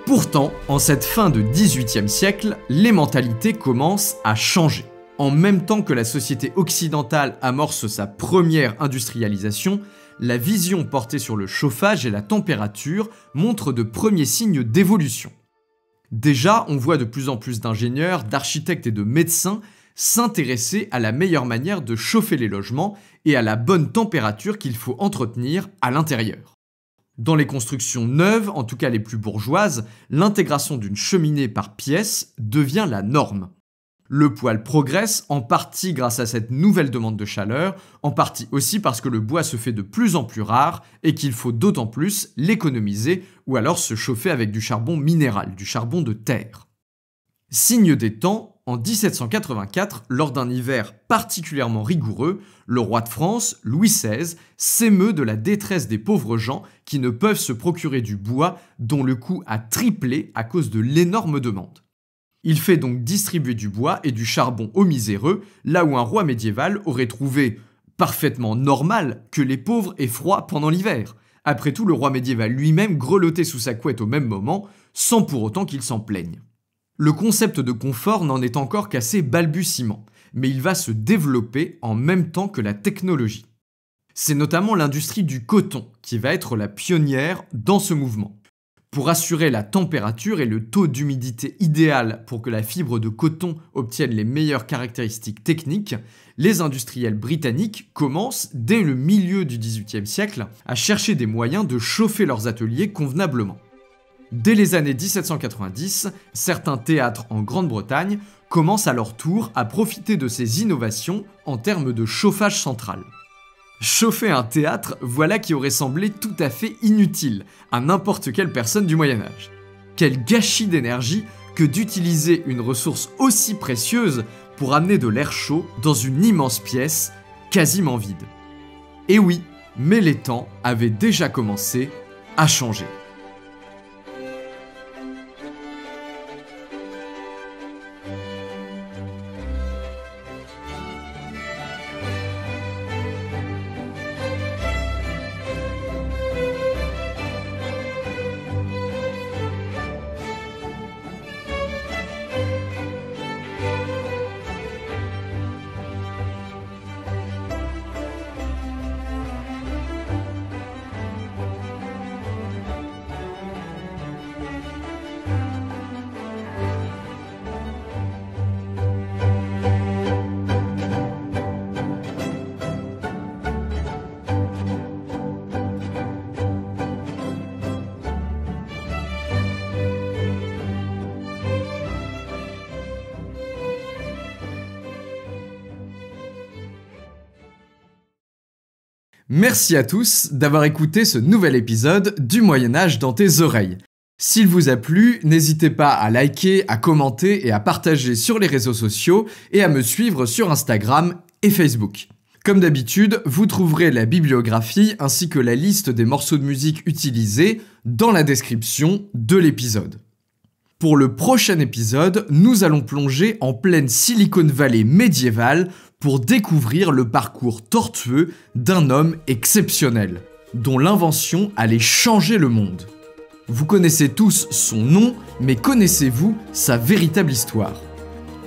Pourtant, en cette fin de XVIIIe siècle, les mentalités commencent à changer. En même temps que la société occidentale amorce sa première industrialisation, la vision portée sur le chauffage et la température montre de premiers signes d'évolution. Déjà, on voit de plus en plus d'ingénieurs, d'architectes et de médecins s'intéresser à la meilleure manière de chauffer les logements et à la bonne température qu'il faut entretenir à l'intérieur. Dans les constructions neuves, en tout cas les plus bourgeoises, l'intégration d'une cheminée par pièce devient la norme. Le poêle progresse en partie grâce à cette nouvelle demande de chaleur, en partie aussi parce que le bois se fait de plus en plus rare et qu'il faut d'autant plus l'économiser ou alors se chauffer avec du charbon minéral, du charbon de terre. Signe des temps, en 1784, lors d'un hiver particulièrement rigoureux, le roi de France, Louis XVI, s'émeut de la détresse des pauvres gens qui ne peuvent se procurer du bois dont le coût a triplé à cause de l'énorme demande. Il fait donc distribuer du bois et du charbon aux miséreux, là où un roi médiéval aurait trouvé parfaitement normal que les pauvres aient froid pendant l'hiver. Après tout, le roi médiéval lui-même grelottait sous sa couette au même moment, sans pour autant qu'il s'en plaigne. Le concept de confort n'en est encore qu'à ses balbutiements, mais il va se développer en même temps que la technologie. C'est notamment l'industrie du coton qui va être la pionnière dans ce mouvement. Pour assurer la température et le taux d'humidité idéal pour que la fibre de coton obtienne les meilleures caractéristiques techniques, les industriels britanniques commencent, dès le milieu du XVIIIe siècle, à chercher des moyens de chauffer leurs ateliers convenablement. Dès les années 1790, certains théâtres en Grande-Bretagne commencent à leur tour à profiter de ces innovations en termes de chauffage central. Chauffer un théâtre, voilà qui aurait semblé tout à fait inutile à n'importe quelle personne du Moyen-Âge. Quel gâchis d'énergie que d'utiliser une ressource aussi précieuse pour amener de l'air chaud dans une immense pièce quasiment vide. Et oui, mais les temps avaient déjà commencé à changer. Merci à tous d'avoir écouté ce nouvel épisode du Moyen-Âge dans tes oreilles. S'il vous a plu, n'hésitez pas à liker, à commenter et à partager sur les réseaux sociaux et à me suivre sur Instagram et Facebook. Comme d'habitude, vous trouverez la bibliographie ainsi que la liste des morceaux de musique utilisés dans la description de l'épisode. Pour le prochain épisode, nous allons plonger en pleine Silicon Valley médiévale pour découvrir le parcours tortueux d'un homme exceptionnel, dont l'invention allait changer le monde. Vous connaissez tous son nom, mais connaissez-vous sa véritable histoire ?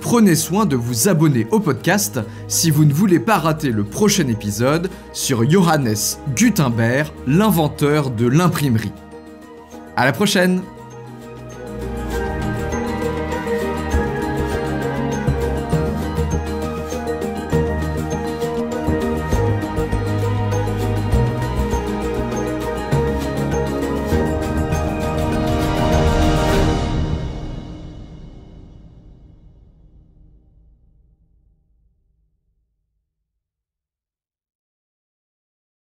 Prenez soin de vous abonner au podcast si vous ne voulez pas rater le prochain épisode sur Johannes Gutenberg, l'inventeur de l'imprimerie. À la prochaine!